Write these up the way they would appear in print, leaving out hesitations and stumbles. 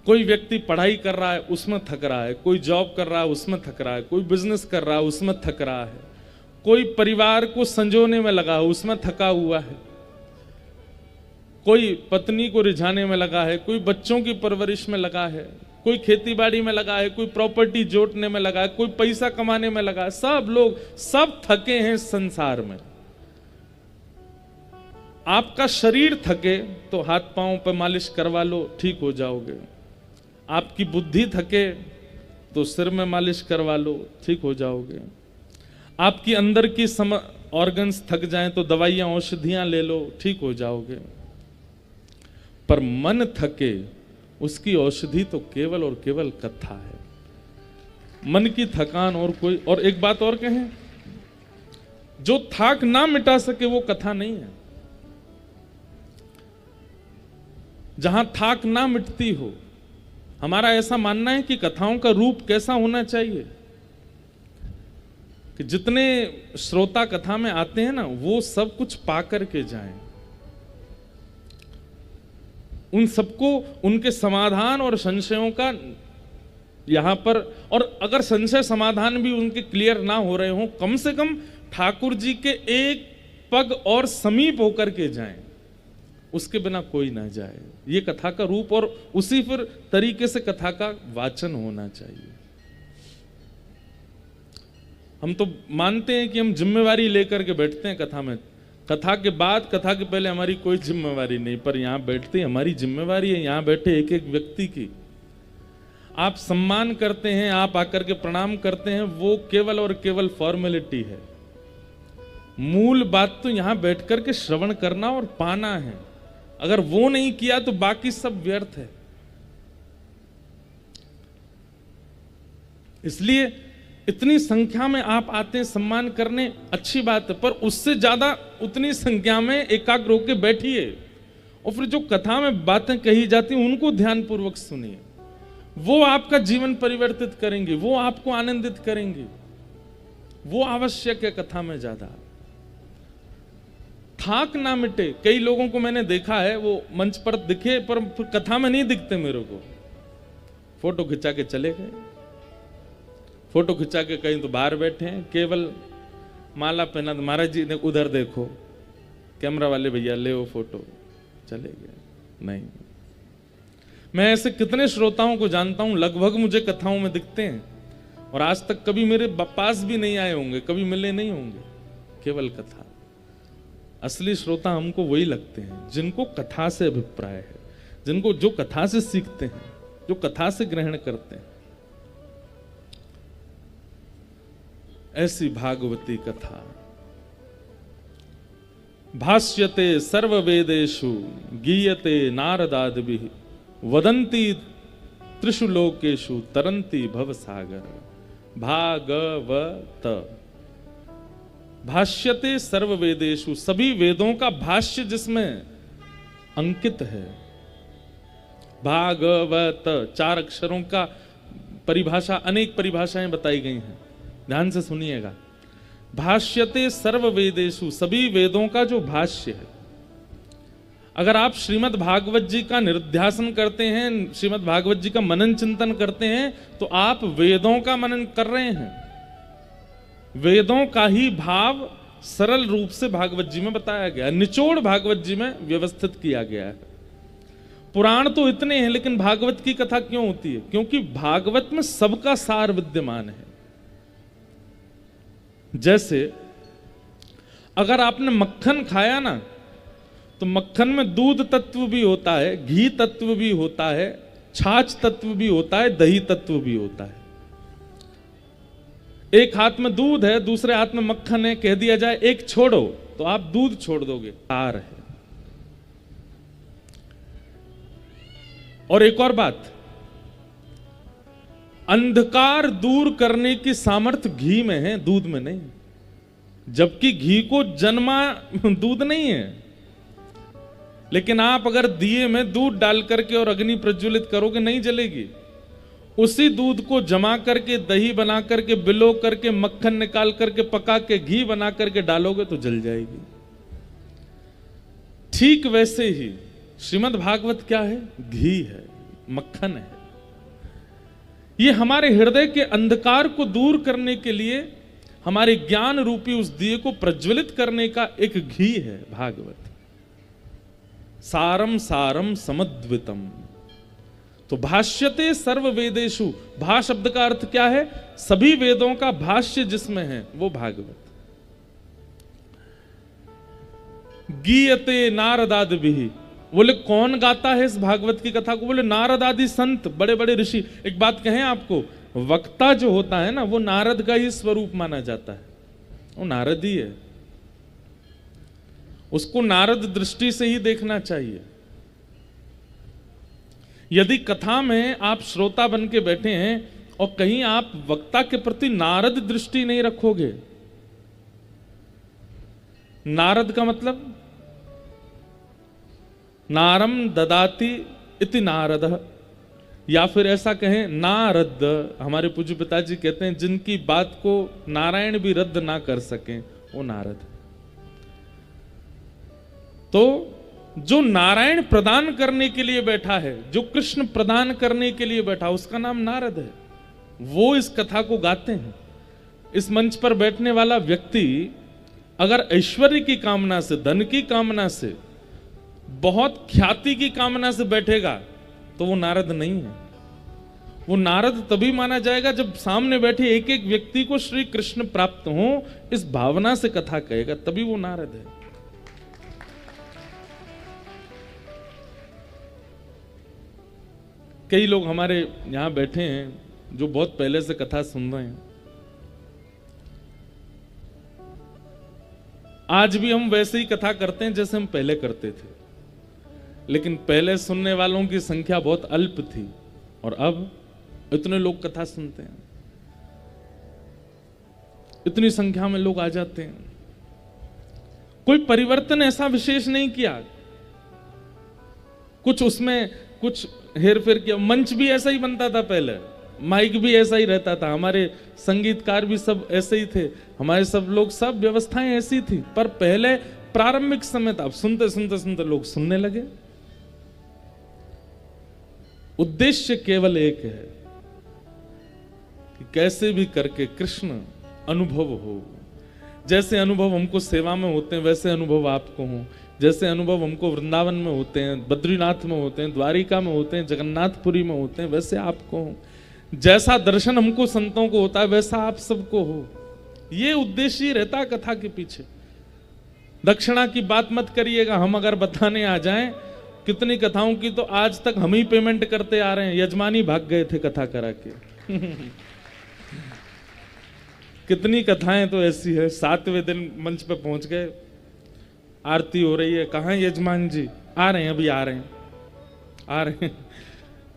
कोई व्यक्ति पढ़ाई कर रहा है उसमें थक रहा है, कोई जॉब कर रहा है उसमें थक रहा है, कोई बिजनेस कर रहा है उसमें थक रहा है, कोई परिवार को संजोने में लगा है उसमें थका हुआ है, कोई पत्नी को रिझाने में लगा है, कोई बच्चों की परवरिश में लगा है, कोई खेतीबाड़ी में लगा है, कोई प्रॉपर्टी जोड़ने में लगा है, कोई पैसा कमाने में लगा है। सब लोग सब थके हैं संसार में। आपका शरीर थके तो हाथ पांव पर मालिश करवा लो, ठीक हो जाओगे। आपकी बुद्धि थके तो सिर में मालिश करवा लो, ठीक हो जाओगे। आपकी अंदर की ऑर्गन्स थक जाएं तो दवाइयां औषधियां ले लो, ठीक हो जाओगे। पर मन थके उसकी औषधि तो केवल और केवल कथा है। मन की थकान और कोई, और एक बात और कहें, जो थाक ना मिटा सके वो कथा नहीं है। जहां थाक ना मिटती हो, हमारा ऐसा मानना है कि कथाओं का रूप कैसा होना चाहिए कि जितने श्रोता कथा में आते हैं ना, वो सब कुछ पाकर के जाएं, उन सबको उनके समाधान और संशयों का यहां पर, और अगर संशय समाधान भी उनके क्लियर ना हो रहे हो, कम से कम ठाकुर जी के एक पग और समीप होकर के जाएं, उसके बिना कोई ना जाए। ये कथा का रूप और उसी फिर तरीके से कथा का वाचन होना चाहिए। हम तो मानते हैं कि हम जिम्मेवारी लेकर के बैठते हैं कथा में, कथा के बाद, कथा के पहले हमारी कोई जिम्मेवारी नहीं, पर यहां बैठते हमारी जिम्मेवारी है। यहां बैठे एक एक व्यक्ति की आप सम्मान करते हैं, आप आकर के प्रणाम करते हैं, वो केवल और केवल फॉर्मेलिटी है। मूल बात तो यहां बैठकर के श्रवण करना और पाना है। अगर वो नहीं किया तो बाकी सब व्यर्थ है। इसलिए इतनी संख्या में आप आते हैं सम्मान करने, अच्छी बात है, पर उससे ज्यादा उतनी संख्या में एकाग्र होकर बैठिए और फिर जो कथा में बातें कही जाती हैं उनको ध्यानपूर्वक सुनिए। वो आपका जीवन परिवर्तित करेंगे, वो आपको आनंदित करेंगे, वो आवश्यक है कथा में ज्यादा। थाक ना मिटे। कई लोगों को मैंने देखा है, वो मंच पर दिखे पर कथा में नहीं दिखते मेरे को। फोटो खिंचा के चले गए, फोटो खिंचा के कहीं तो बाहर बैठे हैं, केवल माला पहना, तो महाराज जी ने उधर देखो, कैमरा वाले भैया ले वो फोटो, चले गए। नहीं, मैं ऐसे कितने श्रोताओं को जानता हूं, लगभग मुझे कथाओं में दिखते हैं और आज तक कभी मेरे पास भी नहीं आए होंगे, कभी मिले नहीं होंगे, केवल कथा। असली श्रोता हमको वही लगते हैं जिनको कथा से अभिप्राय है, जिनको जो कथा से सीखते हैं, जो कथा से ग्रहण करते हैं। ऐसी भागवती कथा। भाष्यते सर्ववेदेषु गीयते नारदादिभिः वदन्ति त्रिषु लोकेषु तरन्ति भवसागर। भागवत। भाष्यते सर्ववेदेषु, सभी वेदों का भाष्य जिसमें अंकित है। भागवत, 4 अक्षरों का परिभाषा, अनेक परिभाषाएं बताई गई हैं, ध्यान से सुनिएगा। भाष्यते सर्ववेदेषु, सभी वेदों का जो भाष्य है। अगर आप श्रीमद् भागवत जी का निरुध्यासन करते हैं, श्रीमद् भागवत जी का मनन चिंतन करते हैं, तो आप वेदों का मनन कर रहे हैं। वेदों का ही भाव सरल रूप से भागवत जी में बताया गया, निचोड़ भागवत जी में व्यवस्थित किया गया है। पुराण तो इतने हैं, लेकिन भागवत की कथा क्यों होती है? क्योंकि भागवत में सबका सार विद्यमान है। जैसे अगर आपने मक्खन खाया ना, तो मक्खन में दूध तत्व भी होता है, घी तत्व भी होता है, छाछ तत्व भी होता है, दही तत्व भी होता है। एक हाथ में दूध है, दूसरे हाथ में मक्खन है, कह दिया जाए एक छोड़ो, तो आप दूध छोड़ दोगे, सार है। और एक और बात, अंधकार दूर करने की सामर्थ्य घी में है, दूध में नहीं। जबकि घी को जन्मा दूध नहीं है, लेकिन आप अगर दिए में दूध डाल करके और अग्नि प्रज्वलित करोगे, नहीं जलेगी। उसी दूध को जमा करके, दही बना करके, बिलो करके, मक्खन निकाल करके, पका के घी बना करके डालोगे तो जल जाएगी। ठीक वैसे ही श्रीमद् भागवत क्या है? घी है, मक्खन है। ये हमारे हृदय के अंधकार को दूर करने के लिए, हमारे ज्ञान रूपी उस दिए को प्रज्वलित करने का एक घी है भागवत। सारम सारम समद्वितम। तो भाष्यते सर्व वेदेषु, भा शब्द का अर्थ क्या है? सभी वेदों का भाष्य जिसमें है वो भागवत। गीयते नारदादिभिः, बोले कौन गाता है इस भागवत की कथा को? बोले नारद आदि संत, बड़े बड़े ऋषि। एक बात कहें आपको, वक्ता जो होता है ना, वो नारद का ही स्वरूप माना जाता है, वो नारद ही है। उसको नारद दृष्टि से ही देखना चाहिए। यदि कथा में आप श्रोता बन के बैठे हैं और कहीं आप वक्ता के प्रति नारद दृष्टि नहीं रखोगे, नारद का मतलब नारम ददाति इति नारद, या फिर ऐसा कहें नारद। हमारे पूज्य पिताजी कहते हैं जिनकी बात को नारायण भी रद्द ना कर सकें वो नारद। तो जो नारायण प्रदान करने के लिए बैठा है, जो कृष्ण प्रदान करने के लिए बैठा, उसका नाम नारद है। वो इस कथा को गाते हैं। इस मंच पर बैठने वाला व्यक्ति अगर ऐश्वर्य की कामना से, धन की कामना से, बहुत ख्याति की कामना से बैठेगा तो वो नारद नहीं है। वो नारद तभी माना जाएगा जब सामने बैठे एक एक व्यक्ति को श्री कृष्ण प्राप्त हो, इस भावना से कथा कहेगा, तभी वो नारद है। कई लोग हमारे यहां बैठे हैं जो बहुत पहले से कथा सुन रहे हैं। आज भी हम वैसे ही कथा करते हैं जैसे हम पहले करते थे, लेकिन पहले सुनने वालों की संख्या बहुत अल्प थी और अब इतने लोग कथा सुनते हैं, इतनी संख्या में लोग आ जाते हैं। कोई परिवर्तन ऐसा विशेष नहीं किया, कुछ उसमें कुछ हेर फेर किया। मंच भी ऐसा ही बनता था पहले, माइक भी ऐसा ही रहता था, हमारे संगीतकार भी सब ऐसे ही थे, हमारे सब लोग, सब व्यवस्थाएं ऐसी थी। पर पहले प्रारंभिक समय था, अब सुनते सुनते सुनते लोग सुनने लगे। उद्देश्य केवल एक है कि कैसे भी करके कृष्ण अनुभव हो। जैसे अनुभव हमको सेवा में होते हैं वैसे अनुभव आपको हो, जैसे अनुभव हमको वृंदावन में होते हैं, बद्रीनाथ में होते हैं, द्वारिका में होते हैं, जगन्नाथपुरी में होते हैं, वैसे आपको हो। जैसा दर्शन हमको संतों को होता है वैसा आप सबको हो। ये उद्देश्य ही रहता है कथा के पीछे। दक्षिणा की बात मत करिएगा, हम अगर बताने आ जाएं कितनी कथाओं की, तो आज तक हम ही पेमेंट करते आ रहे हैं। यजमानी भाग गए थे कथा करा के। कितनी कथाएं तो ऐसी है, 7वें दिन मंच पे पहुंच गए, आरती हो रही है, कहाँ है यजमान जी? आ रहे हैं, अभी आ रहे हैं, आ रहे हैं।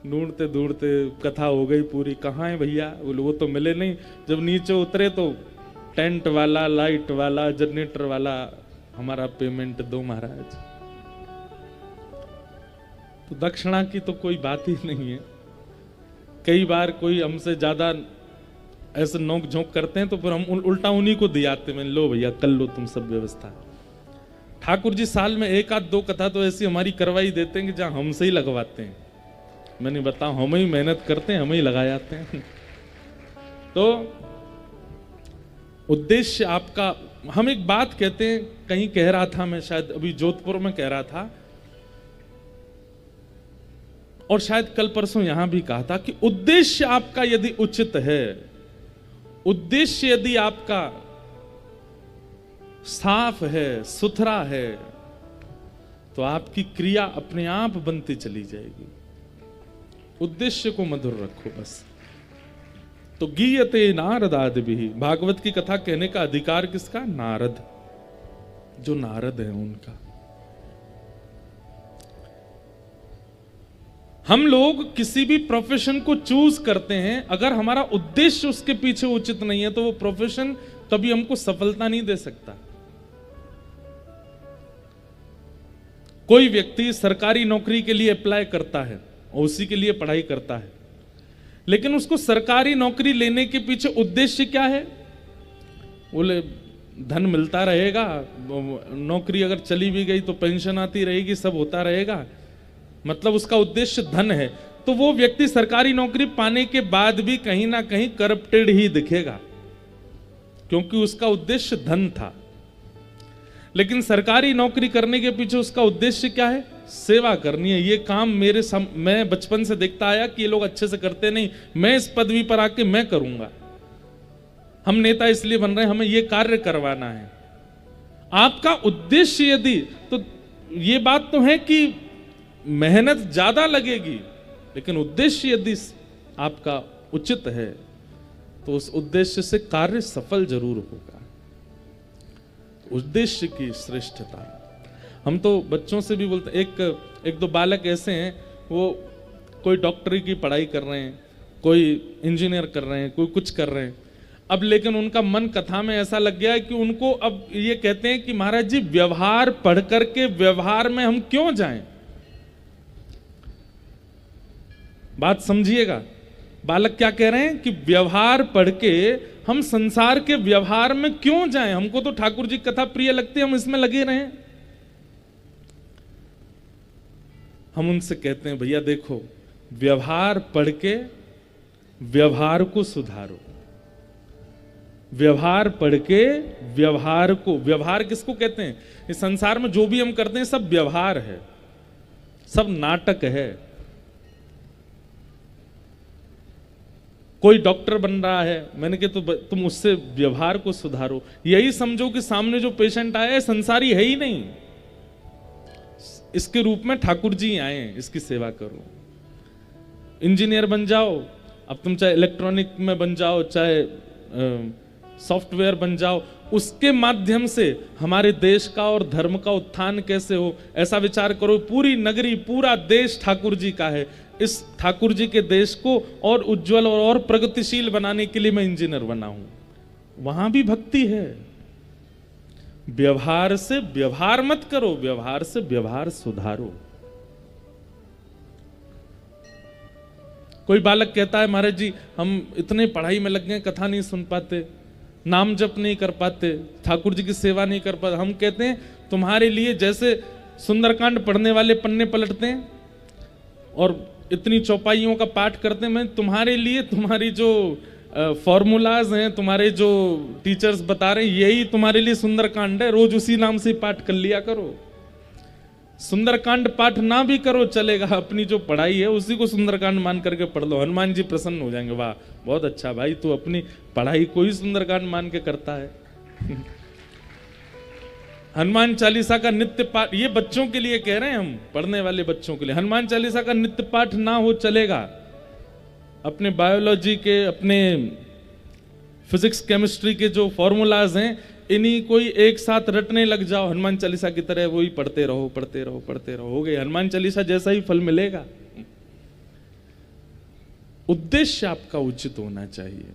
ढूंढते ढूंढते कथा हो गई पूरी, कहाँ है भैया? वो तो मिले नहीं। जब नीचे उतरे तो टेंट वाला, लाइट वाला, जनरेटर वाला, हमारा पेमेंट दो महाराज। तो दक्षिणा की तो कोई बात ही नहीं है। कई बार कोई हमसे ज्यादा ऐसे नोक झोंक करते हैं तो फिर हम उल्टा उन्हीं को दियाते हैं, लो भैया कर लो तुम सब व्यवस्था। ठाकुर जी साल में 1 आध 2 कथा तो ऐसी हमारी करवाई देते हैं कि जहां हमसे ही लगवाते हैं। मैंने बताया, हम ही मेहनत करते हैं, हम ही लगा जाते हैं। तो उद्देश्य आपका, हम एक बात कहते हैं, कहीं कह रहा था मैं, शायद अभी जोधपुर में कह रहा था और शायद कल परसों यहां भी कहा था कि उद्देश्य आपका यदि उचित है, उद्देश्य यदि आपका साफ है, सुथरा है, तो आपकी क्रिया अपने आप बनती चली जाएगी। उद्देश्य को मधुर रखो बस। तो गीयते नारदादिभिः, भागवत की कथा कहने का अधिकार किसका? नारद, जो नारद है उनका। हम लोग किसी भी प्रोफेशन को चूज करते हैं, अगर हमारा उद्देश्य उसके पीछे उचित नहीं है तो वो प्रोफेशन कभी हमको सफलता नहीं दे सकता। कोई व्यक्ति सरकारी नौकरी के लिए अप्लाई करता है और उसी के लिए पढ़ाई करता है, लेकिन उसको सरकारी नौकरी लेने के पीछे उद्देश्य क्या है? बोले धन मिलता रहेगा, नौकरी अगर चली भी गई तो पेंशन आती रहेगी, सब होता रहेगा, मतलब उसका उद्देश्य धन है। तो वो व्यक्ति सरकारी नौकरी पाने के बाद भी कहीं ना कहीं करप्टेड ही दिखेगा, क्योंकि उसका उद्देश्य धन था। लेकिन सरकारी नौकरी करने के पीछे उसका उद्देश्य क्या है? सेवा करनी है। ये काम मैं बचपन से देखता आया कि ये लोग अच्छे से करते नहीं, मैं इस पदवी पर आके मैं करूंगा। हम नेता इसलिए बन रहे हैं, हमें ये कार्य करवाना है। आपका उद्देश्य यदि, तो ये बात तो है कि मेहनत ज्यादा लगेगी, लेकिन उद्देश्य यदि आपका उचित है तो उस उद्देश्य से कार्य सफल जरूर होगा। उद्देश्य की श्रेष्ठता। हम तो बच्चों से भी बोलते, एक दो बालक ऐसे हैं, वो कोई डॉक्टरी की पढ़ाई कर रहे हैं, कोई इंजीनियर कर रहे हैं, कोई कुछ कर रहे हैं। अब लेकिन उनका मन कथा में ऐसा लग गया है कि उनको अब ये कहते हैं कि महाराज जी व्यवहार पढ़ करके व्यवहार में हम क्यों जाएं? बात समझिएगा, बालक क्या कह रहे हैं कि व्यवहार पढ़ के हम संसार के व्यवहार में क्यों जाएं? हमको तो ठाकुर जी कथा प्रिय लगती है, हम इसमें लगे रहें। हम उनसे कहते हैं भैया देखो, व्यवहार पढ़ के व्यवहार को सुधारो। व्यवहार पढ़ के व्यवहार को, व्यवहार किसको कहते हैं? इस संसार में जो भी हम करते हैं सब व्यवहार है, सब नाटक है। कोई डॉक्टर बन रहा है, मैंने कहा तो तुम उससे व्यवहार को सुधारो। यही समझो कि सामने जो पेशेंट आया है संसारी है ही नहीं, इसके रूप में ठाकुर जी आए हैं, इसकी सेवा करो। इंजीनियर बन जाओ, अब तुम चाहे इलेक्ट्रॉनिक में बन जाओ, चाहे सॉफ्टवेयर बन जाओ, उसके माध्यम से हमारे देश का और धर्म का उत्थान कैसे हो, ऐसा विचार करो। पूरी नगरी, पूरा देश ठाकुर जी का है। इस ठाकुर जी के देश को और उज्जवल और प्रगतिशील बनाने के लिए मैं इंजीनियर बना हूं। वहां भी भक्ति है। व्यवहार से व्यवहार मत करो, व्यवहार से व्यवहार सुधारो। कोई बालक कहता है महाराज जी हम इतने पढ़ाई में लग गए, कथा नहीं सुन पाते, नाम जप नहीं कर पाते, ठाकुर जी की सेवा नहीं कर पाते। हम कहते हैं तुम्हारे लिए जैसे सुंदरकांड पढ़ने वाले पन्ने पलटते हैं और इतनी चौपाइयों का पाठ करते हैं, मैं तुम्हारे लिए तुम्हारी जो फॉर्मूलाज हैं, तुम्हारे जो टीचर्स बता रहे हैं, यही तुम्हारे लिए सुंदरकांड है। रोज उसी नाम से पाठ कर लिया करो। सुंदरकांड पाठ ना भी करो चलेगा, अपनी जो पढ़ाई है उसी को सुंदरकांड मान करके पढ़ लो, हनुमान जी प्रसन्न हो जाएंगे। वाह बहुत अच्छा भाई, तू अपनी पढ़ाई को ही सुंदरकांड मान के करता है। हनुमान चालीसा का नित्य पाठ, ये बच्चों के लिए कह रहे हैं हम, पढ़ने वाले बच्चों के लिए। हनुमान चालीसा का नित्य पाठ ना हो चलेगा। अपने बायोलॉजी के, अपने फिजिक्स केमिस्ट्री के जो फॉर्मूलाज हैं, इन्हीं कोई एक साथ रटने लग जाओ हनुमान चालीसा की तरह, वही पढ़ते रहो पढ़ते रहो पढ़ते रहो, हो गए हनुमान चालीसा जैसा ही फल मिलेगा। उद्देश्य आपका उचित होना चाहिए।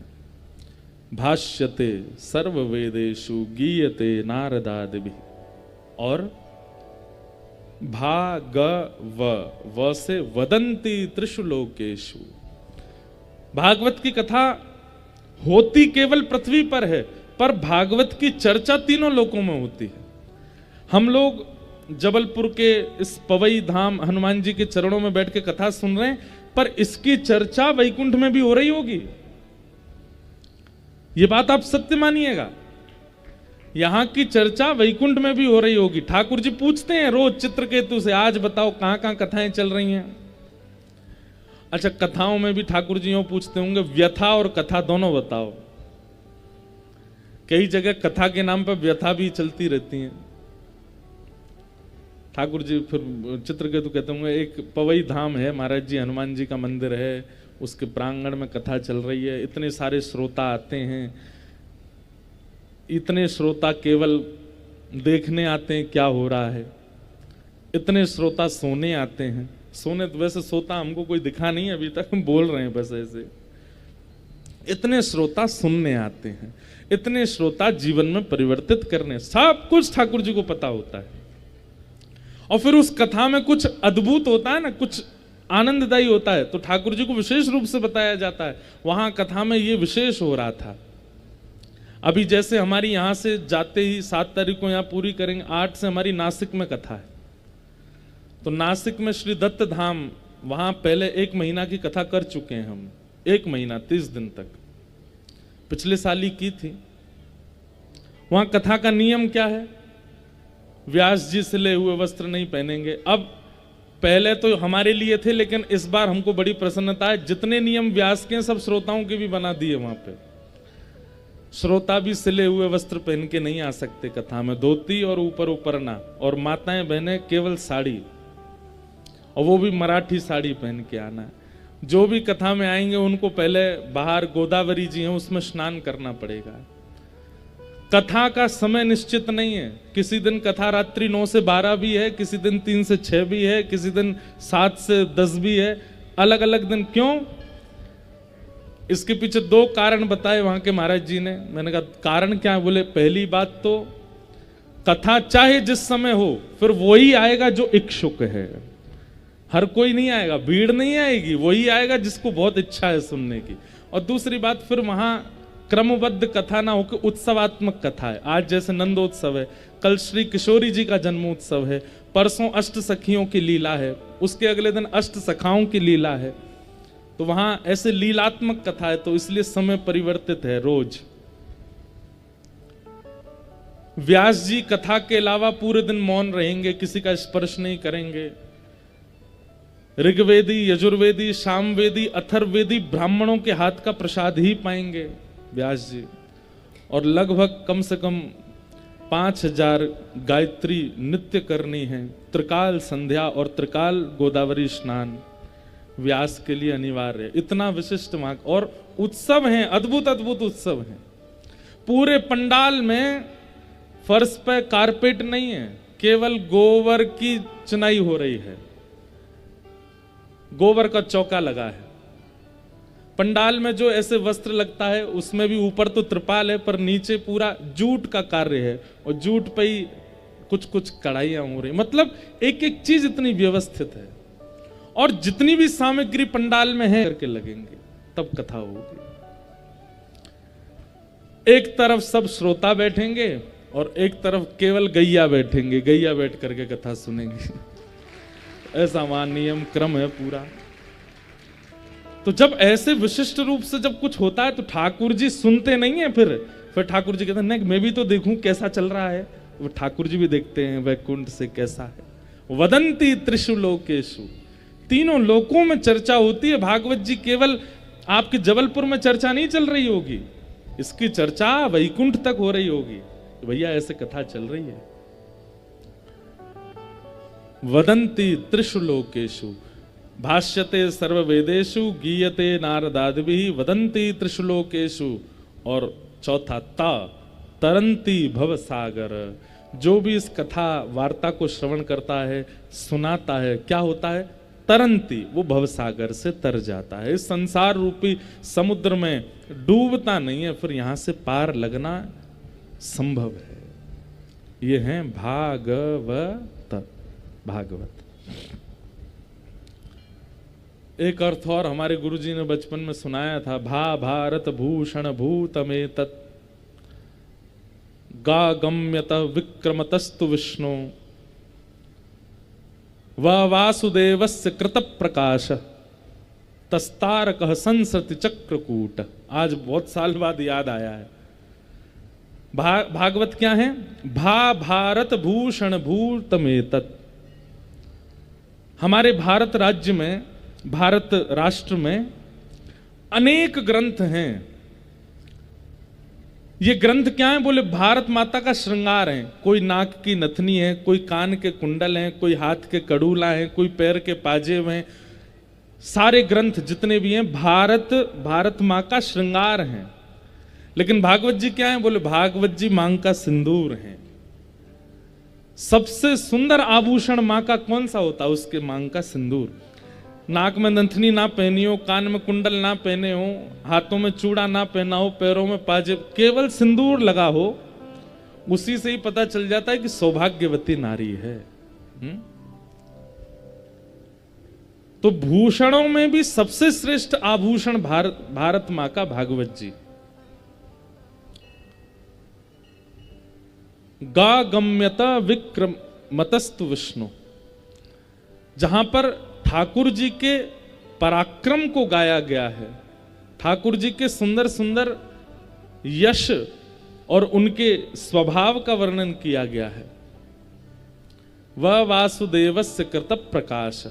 भाष्यते सर्ववेदेषु गीयते नारदादिभिः, और व से वदन्ति त्रिषु लोकेषु। भागवत की कथा होती केवल पृथ्वी पर है, पर भागवत की चर्चा तीनों लोकों में होती है। हम लोग जबलपुर के इस पवई धाम हनुमान जी के चरणों में बैठ के कथा सुन रहे हैं, पर इसकी चर्चा वैकुंठ में भी हो रही होगी। ये बात आप सत्य मानिएगा, यहां की चर्चा वैकुंठ में भी हो रही होगी। ठाकुर जी पूछते हैं रोज चित्रकेतु से, आज बताओ कहां कहां कथाएं चल रही हैं। अच्छा, कथाओं में भी ठाकुर जी यूं पूछते होंगे, व्यथा और कथा दोनों बताओ। कई जगह कथा के नाम पर व्यथा भी चलती रहती हैं। ठाकुर जी फिर चित्रकेतु कहते होंगे, एक पवई धाम है महाराज जी, हनुमान जी का मंदिर है, उसके प्रांगण में कथा चल रही है, इतने सारे श्रोता आते हैं। इतने श्रोता केवल देखने आते हैं क्या हो रहा है, इतने श्रोता सोने आते हैं। सोने तो वैसे सोता हमको कोई दिखा नहीं अभी तक, हम बोल रहे हैं बस ऐसे। इतने श्रोता सुनने आते हैं, इतने श्रोता जीवन में परिवर्तित करने, सब कुछ ठाकुर जी को पता होता है। और फिर उस कथा में कुछ अद्भुत होता है ना, कुछ आनंददायी होता है, तो ठाकुर जी को विशेष रूप से बताया जाता है। वहां कथा में ये विशेष हो रहा था। अभी जैसे हमारी यहां से जाते ही 7 तारीख को यहां पूरी करेंगे, 8 से हमारी नासिक में कथा है। तो नासिक में श्री दत्त धाम वहां पहले 1 महीना की कथा कर चुके हैं हम, 1 महीना 30 दिन तक, पिछले साल ही की थी। वहां कथा का नियम क्या है? व्यास जी सिले हुए वस्त्र नहीं पहनेंगे। अब पहले तो हमारे लिए थे, लेकिन इस बार हमको बड़ी प्रसन्नता है, जितने नियम व्यास के सब श्रोताओं के भी बना दिए। वहां पे श्रोता भी सिले हुए वस्त्र पहन के नहीं आ सकते कथा में, धोती और ऊपर उपरना, और माताएं बहनें केवल साड़ी, और वो भी मराठी साड़ी पहन के आना है। जो भी कथा में आएंगे उनको पहले बाहर गोदावरी जी हैं उसमें स्नान करना पड़ेगा। कथा का समय निश्चित नहीं है, किसी दिन कथा रात्रि 9 से 12 भी है, किसी दिन 3 से 6 भी है, किसी दिन 7 से 10 भी है, अलग अलग दिन। क्यों? इसके पीछे 2 कारण बताए वहां के महाराज जी ने। मैंने कहा कारण क्या है? बोले पहली बात तो कथा चाहे जिस समय हो, फिर वही आएगा जो इच्छुक है। हर कोई नहीं आएगा, भीड़ नहीं आएगी, वही आएगा जिसको बहुत इच्छा है सुनने की। और दूसरी बात, फिर वहां क्रमबद्ध कथा ना होकर उत्सवात्मक कथा है। आज जैसे नंदोत्सव है, कल श्री किशोरी जी का जन्मोत्सव है, परसों अष्ट सखियों की लीला है, उसके अगले दिन अष्ट सखाओं की लीला है। तो वहां ऐसे लीलात्मक कथा है, तो इसलिए समय परिवर्तित है रोज। व्यास जी कथा के अलावा पूरे दिन मौन रहेंगे, किसी का स्पर्श नहीं करेंगे। ऋग्वेदी, यजुर्वेदी, सामवेदी, अथर्ववेदी ब्राह्मणों के हाथ का प्रसाद ही पाएंगे व्यास जी। और लगभग कम से कम 5000 गायत्री नित्य करनी है। त्रिकाल संध्या और त्रिकाल गोदावरी स्नान व्यास के लिए अनिवार्य है। इतना विशिष्ट वहां, और उत्सव हैं, अद्भुत अद्भुत उत्सव हैं। पूरे पंडाल में फर्श पे कारपेट नहीं है, केवल गोबर की चुनाई हो रही है, गोबर का चौका लगा है। पंडाल में जो ऐसे वस्त्र लगता है उसमें भी ऊपर तो त्रिपाल है, पर नीचे पूरा जूट का कार्य है, और जूट पे ही कुछ कुछ कढ़ाइयां हो रही। मतलब एक एक चीज इतनी व्यवस्थित है, और जितनी भी सामग्री पंडाल में है करके लगेंगे, तब कथा होगी। एक तरफ सब श्रोता बैठेंगे और एक तरफ केवल गैया बैठेंगे, गैया बैठ करके कथा सुनेंगे। ऐसा वहां नियम क्रम है पूरा। तो जब ऐसे विशिष्ट रूप से जब कुछ होता है तो ठाकुर जी सुनते नहीं है, फिर ठाकुर जी कहते हैं नहीं मैं भी तो देखूं कैसा चल रहा है। वो ठाकुर जी भी देखते हैं वैकुंठ से कैसा है। वदंती त्रिषु लोकेषु, तीनों लोकों में चर्चा होती है। भागवत जी केवल आपके जबलपुर में चर्चा नहीं चल रही होगी, इसकी चर्चा वैकुंठ तक हो रही होगी। भैया ऐसे कथा चल रही है। वदंती त्रिषु लोकेषु भाष्यते सर्ववेदेषु गीयते नारदादिभिः वदंती त्रिषु लोकेषु। और चौथा तरंती भवसागर, जो भी इस कथा वार्ता को श्रवण करता है, सुनाता है, क्या होता है? तरंती, वो भवसागर से तर जाता है। इस संसार रूपी समुद्र में डूबता नहीं है, फिर यहां से पार लगना संभव है। ये है भागवत। एक अर्थ और हमारे गुरुजी ने बचपन में सुनाया था, भारत भूषण भूतमे तत् गा गम्यत विक्रमतस्तु विष्णु वासुदेवस्य कृत प्रकाश तस्तारक संसृति चक्रकूट। आज बहुत साल बाद याद आया है। भागवत क्या है? भारत भूषण भूतमे तत्। हमारे भारत राज्य में, भारत राष्ट्र में अनेक ग्रंथ हैं। ये ग्रंथ क्या है? बोले भारत माता का श्रृंगार है। कोई नाक की नथनी है, कोई कान के कुंडल हैं, कोई हाथ के कड़ूला हैं, कोई पैर के पाजेब हैं। सारे ग्रंथ जितने भी हैं भारत माँ का श्रृंगार हैं। लेकिन भागवत जी क्या है? बोले भागवत जी मां का सिंदूर है। सबसे सुंदर आभूषण मां का कौन सा होता है? उसके मां का सिंदूर। नाक में नथनी ना पहनी हो, कान में कुंडल ना पहने हो, हाथों में चूड़ा ना पहना हो, पैरों में पाजेब, केवल सिंदूर लगा हो, उसी से ही पता चल जाता है कि सौभाग्यवती नारी है। तो भूषणों में भी सबसे श्रेष्ठ आभूषण भारत मां का भागवत जी। गा गम्यता विक्रमतस्तु विष्णु, जहां पर ठाकुर जी के पराक्रम को गाया गया है, ठाकुर जी के सुंदर सुंदर यश और उनके स्वभाव का वर्णन किया गया है। वह वासुदेवस्य कृत प्रकाश,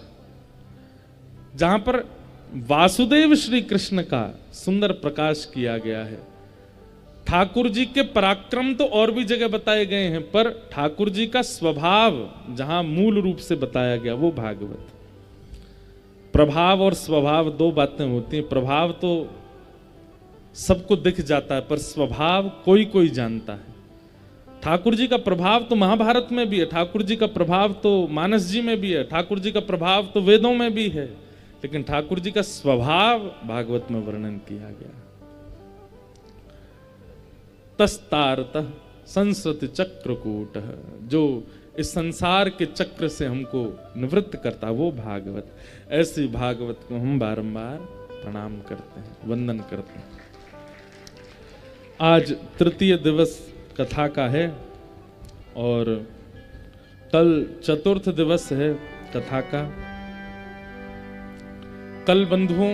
जहां पर वासुदेव श्री कृष्ण का सुंदर प्रकाश किया गया है। ठाकुर जी के पराक्रम तो और भी जगह बताए गए हैं, पर ठाकुर जी का स्वभाव जहां मूल रूप से बताया गया वो भागवत। प्रभाव और स्वभाव दो बातें होती हैं। प्रभाव तो सबको दिख जाता है, पर स्वभाव कोई कोई जानता है। ठाकुर जी का प्रभाव तो महाभारत में भी है, ठाकुर जी का प्रभाव तो मानस जी में भी है, ठाकुर जी का प्रभाव तो वेदों में भी है, लेकिन ठाकुर जी का स्वभाव भागवत में वर्णन किया गया। तस्तारतः संसृत चक्रकूट, जो इस संसार के चक्र से हमको निवृत्त करता वो भागवत। ऐसी भागवत को हम बारंबार प्रणाम करते हैं, वंदन करते हैं। आज तृतीय दिवस कथा का है और कल चतुर्थ दिवस है कथा का। कल बंधुओं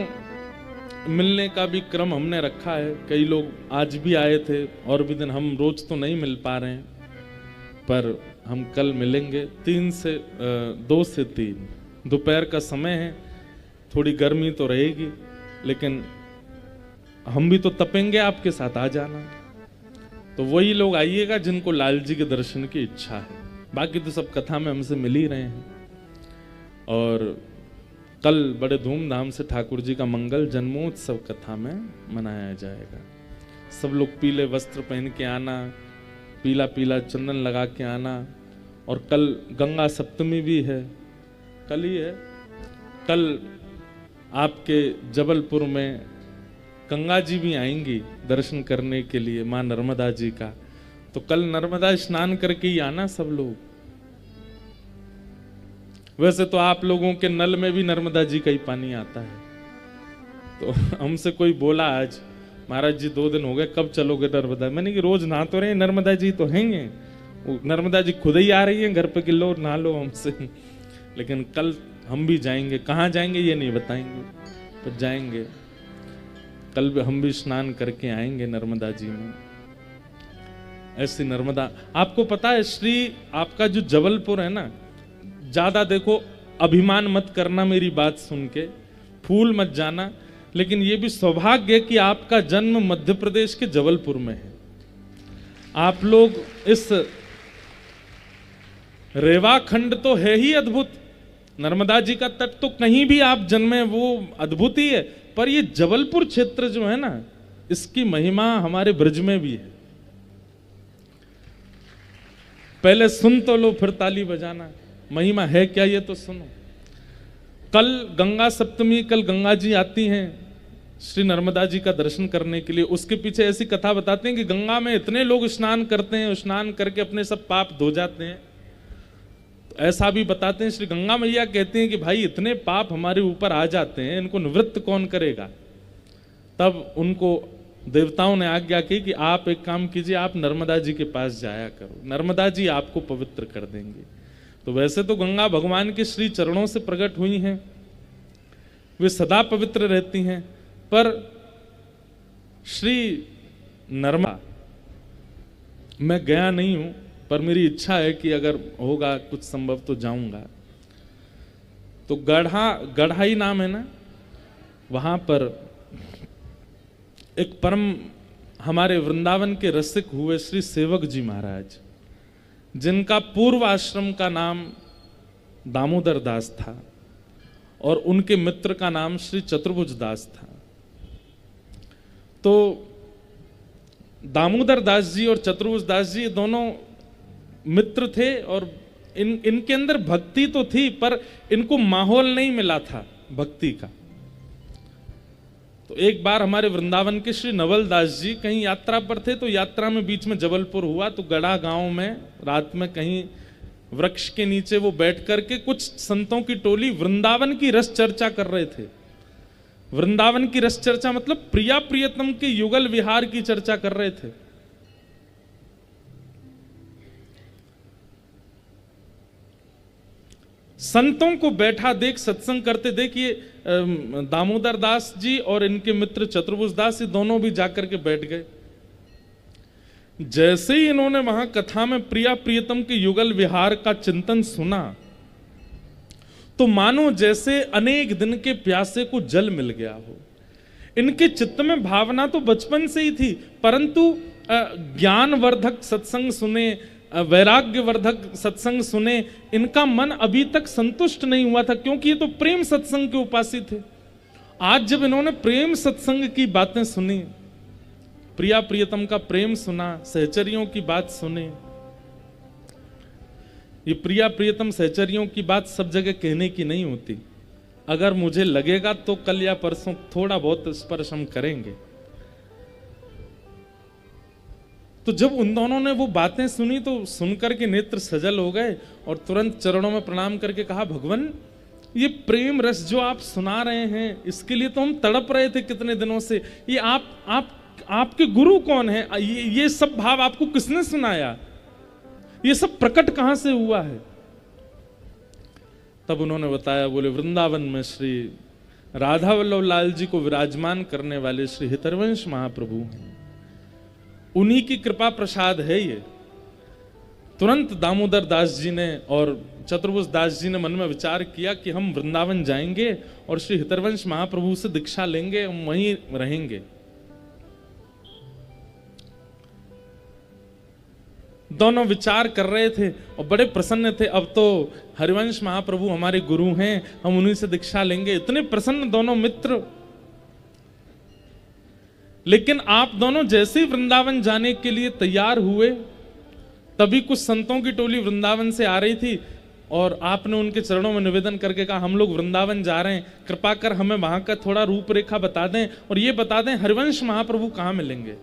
मिलने का भी क्रम हमने रखा है। कई लोग आज भी आए थे, और भी दिन हम रोज तो नहीं मिल पा रहे हैं, पर हम कल मिलेंगे 2 से 3 दोपहर का समय है। थोड़ी गर्मी तो रहेगी, लेकिन हम भी तो तपेंगे, आपके साथ आ जाना। तो वही लोग आइएगा जिनको लाल जी के दर्शन की इच्छा है, बाकी तो सब कथा में हमसे मिल ही रहे हैं। और कल बड़े धूमधाम से ठाकुर जी का मंगल जन्मोत्सव कथा में मनाया जाएगा। सब लोग पीले वस्त्र पहन के आना, पीला पीला चंदन लगा के आना। और कल गंगा सप्तमी भी है, कल ही है। कल आपके जबलपुर में गंगा जी भी आएंगी दर्शन करने के लिए, माँ नर्मदा जी का। तो कल नर्मदा स्नान करके ही आना सब लोग। वैसे तो आप लोगों के नल में भी नर्मदा जी का ही पानी आता है। तो हमसे कोई बोला आज, महाराज जी 2 दिन हो गए, कब चलोगे नर्मदा? मैंने कि रोज नहा तो रहे, नर्मदा जी तो हैंगे, नर्मदा जी खुद ही आ रही है घर पे, कि लो नहा लो हमसे। लेकिन कल हम भी जाएंगे, कहाँ जाएंगे ये नहीं बताएंगे, पर जाएंगे। कल भी हम भी स्नान करके आएंगे नर्मदा जी में। ऐसी नर्मदा, आपको पता है श्री आपका जो जबलपुर है ना, ज्यादा देखो अभिमान मत करना मेरी बात सुन के, फूल मत जाना, लेकिन ये भी सौभाग्य है कि आपका जन्म मध्य प्रदेश के जबलपुर में है। आप लोग इस रेवा खंड तो है ही अद्भुत, नर्मदा जी का तट तो कहीं भी आप जन्मे वो अद्भुत ही है, पर ये जबलपुर क्षेत्र जो है ना, इसकी महिमा हमारे ब्रज में भी है। पहले सुन तो लो, फिर ताली बजाना। महिमा है क्या ये तो सुनो। कल गंगा सप्तमी, कल गंगा जी आती हैं श्री नर्मदा जी का दर्शन करने के लिए। उसके पीछे ऐसी कथा बताते हैं कि गंगा में इतने लोग स्नान करते हैं, स्नान करके अपने सब पाप धो जाते हैं। तो ऐसा भी बताते हैं, श्री गंगा मैया कहती हैं कि भाई इतने पाप हमारे ऊपर आ जाते हैं, इनको निवृत्त कौन करेगा? तब उनको देवताओं ने आज्ञा की कि आप एक काम कीजिए, आप नर्मदा जी के पास जाया करो, नर्मदा जी आपको पवित्र कर देंगे। तो वैसे तो गंगा भगवान के श्री चरणों से प्रकट हुई हैं, वे सदा पवित्र रहती हैं, पर श्री नर्मदा मैं गया नहीं हूं, पर मेरी इच्छा है कि अगर होगा कुछ संभव तो जाऊंगा। तो गढ़ाई नाम है ना, वहां पर एक परम हमारे वृंदावन के रसिक हुए श्री सेवक जी महाराज, जिनका पूर्व आश्रम का नाम दामोदर दास था और उनके मित्र का नाम श्री चतुर्भुज दास था। तो दामोदर दास जी और चतुर्भुज दास जी दोनों मित्र थे, और इनके अंदर भक्ति तो थी, पर इनको माहौल नहीं मिला था भक्ति का। तो एक बार हमारे वृंदावन के श्री नवल दास जी कहीं यात्रा पर थे, तो यात्रा में बीच में जबलपुर हुआ, तो गढ़ा गांव में रात में कहीं वृक्ष के नीचे वो बैठ करके कुछ संतों की टोली वृंदावन की रस चर्चा कर रहे थे। वृंदावन की रस चर्चा मतलब प्रिया प्रियतम के युगल विहार की चर्चा कर रहे थे। संतों को बैठा देख, सत्संग करते देख, ये दामोदर दास जी और इनके मित्र चतुर्भुज दास, ये दोनों भी जाकर के बैठ गए। जैसे ही इन्होंने वहां कथा में प्रिया प्रियतम के युगल विहार का चिंतन सुना, तो मानो जैसे अनेक दिन के प्यासे को जल मिल गया हो। इनके चित्त में भावना तो बचपन से ही थी, परंतु ज्ञानवर्धक सत्संग सुने, वैराग्यवर्धक सत्संग सुने, इनका मन अभी तक संतुष्ट नहीं हुआ था, क्योंकि ये तो प्रेम सत्संग के उपासी थे। आज जब इन्होंने प्रेम सत्संग की बातें सुनी, प्रिया प्रियतम का प्रेम सुना, सहचरियों की बात सुनी, ये प्रिया प्रियतम सहचरियों की बात सब जगह कहने की नहीं होती। अगर मुझे लगेगा तो कल या परसों थोड़ा बहुत स्पर्श हम करेंगे। तो जब उन दोनों ने वो बातें सुनी तो सुनकर के नेत्र सजल हो गए और तुरंत चरणों में प्रणाम करके कहा, भगवान ये प्रेम रस जो आप सुना रहे हैं, इसके लिए तो हम तड़प रहे थे कितने दिनों से। ये आपके गुरु कौन है? ये सब भाव आपको किसने सुनाया? ये सब प्रकट कहां से हुआ है? तब उन्होंने बताया, बोले वृंदावन में श्री राधा वल्लभ लाल जी को विराजमान करने वाले श्री हितरवंश महाप्रभु हैं, उन्हीं की कृपा प्रसाद है ये। तुरंत दामोदर दास जी ने और चतुर्भुज दास जी ने मन में विचार किया कि हम वृंदावन जाएंगे और श्री हितरवंश महाप्रभु से दीक्षा लेंगे, हम वहीं रहेंगे। दोनों विचार कर रहे थे और बड़े प्रसन्न थे। अब तो हरिवंश महाप्रभु हमारे गुरु हैं, हम उन्हीं से दीक्षा लेंगे, इतने प्रसन्न दोनों मित्र। लेकिन आप दोनों जैसे ही वृंदावन जाने के लिए तैयार हुए, तभी कुछ संतों की टोली वृंदावन से आ रही थी और आपने उनके चरणों में निवेदन करके कहा, हम लोग वृंदावन जा रहे हैं, कृपा कर हमें वहां का थोड़ा रूपरेखा बता दें और ये बता दें हरिवंश महाप्रभु कहाँ मिलेंगे।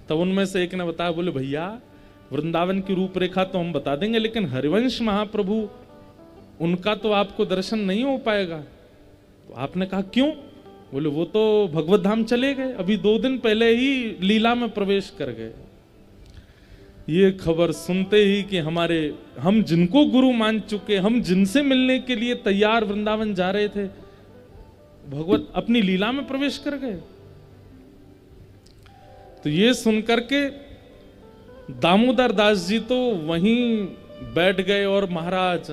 तब उनमें से एक ने बताया, बोले भैया वृंदावन की रूपरेखा तो हम बता देंगे, लेकिन हरिवंश महाप्रभु उनका तो आपको दर्शन नहीं हो पाएगा। तो आपने कहा क्यों? बोले वो तो भगवत धाम चले गए, अभी 2 दिन पहले ही लीला में प्रवेश कर गए। ये खबर सुनते ही कि हम जिनको गुरु मान चुके, हम जिनसे मिलने के लिए तैयार वृंदावन जा रहे थे, भगवत अपनी लीला में प्रवेश कर गए। तो ये सुनकर के दामोदर दास जी तो वहीं बैठ गए और महाराज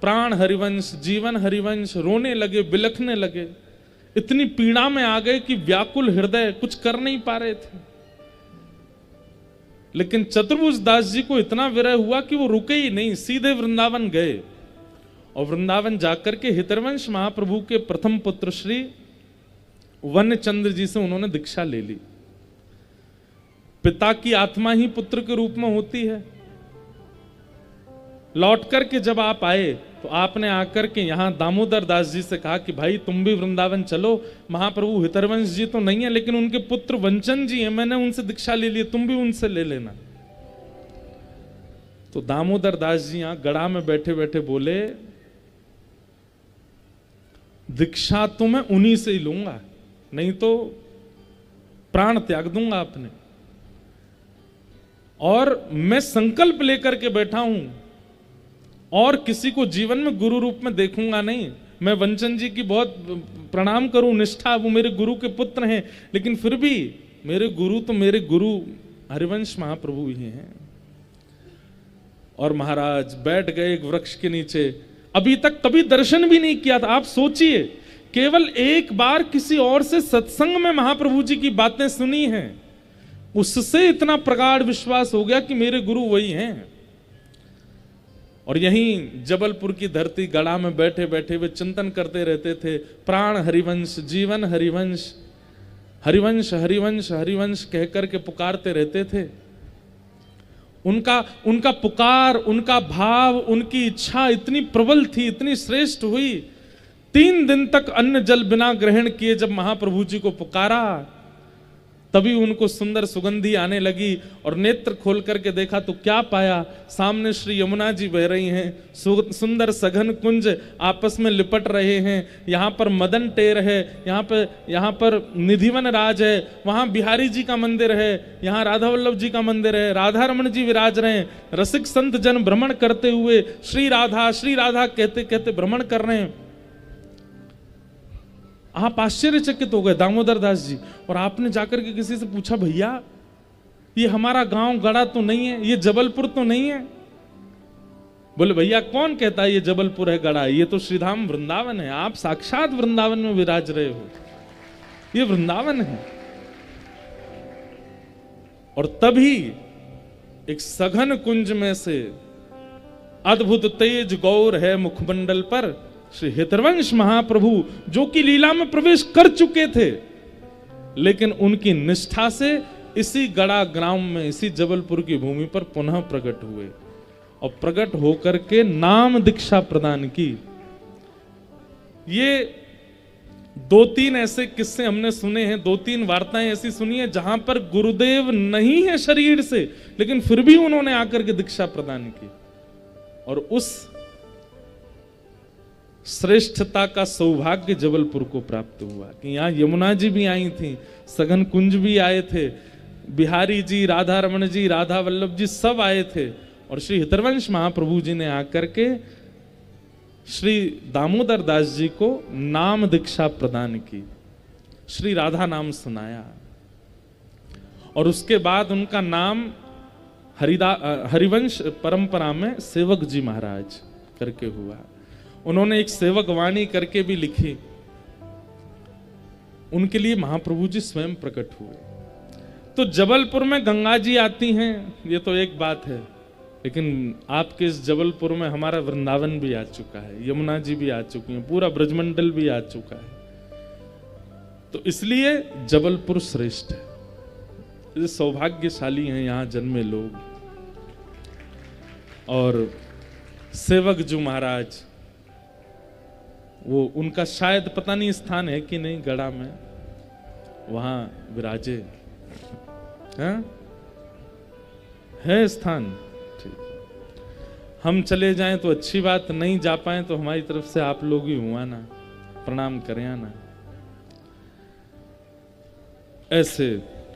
प्राण हरिवंश, जीवन हरिवंश रोने लगे, बिलखने लगे, इतनी पीड़ा में आ गए कि व्याकुल हृदय कुछ कर नहीं पा रहे थे। लेकिन चतुर्भुज दास जी को इतना विरह हुआ कि वो रुके ही नहीं, सीधे वृंदावन गए और वृंदावन जाकर के हितरवंश महाप्रभु के प्रथम पुत्र श्री वन्यचंद्र जी से उन्होंने दीक्षा ले ली। पिता की आत्मा ही पुत्र के रूप में होती है। लौट करके जब आप आए तो आपने आकर के यहां दामोदर दास जी से कहा कि भाई तुम भी वृंदावन चलो, महाप्रभु हितरवंश जी तो नहीं है लेकिन उनके पुत्र वंचन जी हैं, मैंने उनसे दीक्षा ले ली, तुम भी उनसे ले लेना। तो दामोदर दास जी यहां गड़ा में बैठे बैठे बोले, दीक्षा तो मैं उन्हीं से ही लूंगा, नहीं तो प्राण त्याग दूंगा अपने। और मैं संकल्प लेकर के बैठा हूं और किसी को जीवन में गुरु रूप में देखूंगा नहीं। मैं वंचन जी की बहुत प्रणाम करूं, निष्ठा, वो मेरे गुरु के पुत्र हैं, लेकिन फिर भी मेरे गुरु हरिवंश महाप्रभु ही हैं। और महाराज बैठ गए एक वृक्ष के नीचे, अभी तक कभी दर्शन भी नहीं किया था। आप सोचिए, केवल एक बार किसी और से सत्संग में महाप्रभु जी की बातें सुनी हैं, उससे इतना प्रगाढ़ विश्वास हो गया कि मेरे गुरु वही हैं। और यहीं जबलपुर की धरती गड़ा में बैठे बैठे वे चिंतन करते रहते थे, प्राण हरिवंश, जीवन हरिवंश, हरिवंश हरिवंश हरिवंश कह करके पुकारते रहते थे। उनका पुकार, उनका भाव, उनकी इच्छा इतनी प्रबल थी, इतनी श्रेष्ठ हुई। 3 दिन तक अन्न जल बिना ग्रहण किए जब महाप्रभु जी को पुकारा तभी उनको सुंदर सुगंधी आने लगी और नेत्र खोल करके देखा तो क्या पाया, सामने श्री यमुना जी बह रही हैं, सुंदर सघन कुंज आपस में लिपट रहे हैं, यहाँ पर मदन टेर है, यहाँ पर निधिवन राज है, वहाँ बिहारी जी का मंदिर है, यहाँ राधा वल्लभ जी का मंदिर है, राधा रमण जी विराज रहे हैं, रसिक संत जन भ्रमण करते हुए श्री राधा कहते कहते भ्रमण कर रहे हैं। आप आश्चर्यचकित हो गए दामोदर दास जी, और आपने जाकर के किसी से पूछा, भैया ये हमारा गांव गड़ा तो नहीं है, ये जबलपुर तो नहीं है? बोले भैया कौन कहता है ये जबलपुर है गड़ा, ये तो श्रीधाम वृंदावन है, आप साक्षात वृंदावन में विराज रहे हो, ये वृंदावन है। और तभी एक सघन कुंज में से अद्भुत तेज गौर है मुखमंडल पर, श्री हितवंश महाप्रभु जो कि लीला में प्रवेश कर चुके थे, लेकिन उनकी निष्ठा से इसी गड़ा ग्राम में, इसी जबलपुर की भूमि पर पुनः प्रकट हुए और प्रकट होकर के नाम दीक्षा प्रदान की। ये 2-3 ऐसे किस्से हमने सुने हैं, 2-3 वार्ताएं ऐसी सुनी है जहां पर गुरुदेव नहीं है शरीर से, लेकिन फिर भी उन्होंने आकर के दीक्षा प्रदान की और उस श्रेष्ठता का सौभाग्य जबलपुर को प्राप्त हुआ कि यहाँ यमुना जी भी आई थी, सघन कुंज भी आए थे, बिहारी जी, राधा रमण जी, राधा वल्लभ जी सब आए थे, और श्री हितवंश महाप्रभु जी ने आकर के श्री दामोदर दास जी को नाम दीक्षा प्रदान की, श्री राधा नाम सुनाया, और उसके बाद उनका नाम हरिवंश परंपरा में सेवक जी महाराज करके हुआ। उन्होंने एक सेवक वाणी करके भी लिखी, उनके लिए महाप्रभु जी स्वयं प्रकट हुए। तो जबलपुर में गंगा जी आती हैं, ये तो एक बात है, लेकिन आपके इस जबलपुर में हमारा वृंदावन भी आ चुका है, यमुना जी भी आ चुकी हैं, पूरा ब्रजमंडल भी आ चुका है। तो इसलिए जबलपुर श्रेष्ठ है, सौभाग्यशाली हैं यहाँ जन्मे लोग। और सेवक जी महाराज, वो उनका शायद पता नहीं स्थान है कि नहीं गड़ा में, वहां विराजे है स्थान। ठीक, हम चले जाएं तो अच्छी बात, नहीं जा पाए तो हमारी तरफ से आप लोग ही हुआ ना, प्रणाम करें ना। ऐसे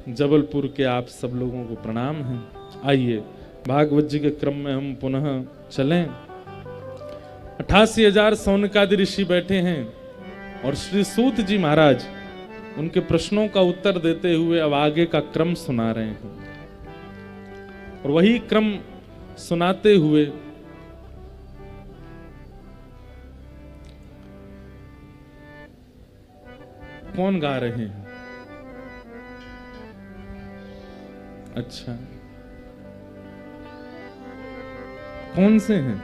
जबलपुर के आप सब लोगों को प्रणाम है। आइए भागवत जी के क्रम में हम पुनः चलें। 88,000 सौनकादि ऋषि बैठे हैं और श्री सूत जी महाराज उनके प्रश्नों का उत्तर देते हुए अब आगे का क्रम सुना रहे हैं, और वही क्रम सुनाते हुए कौन गा रहे हैं? अच्छा, कौन से हैं?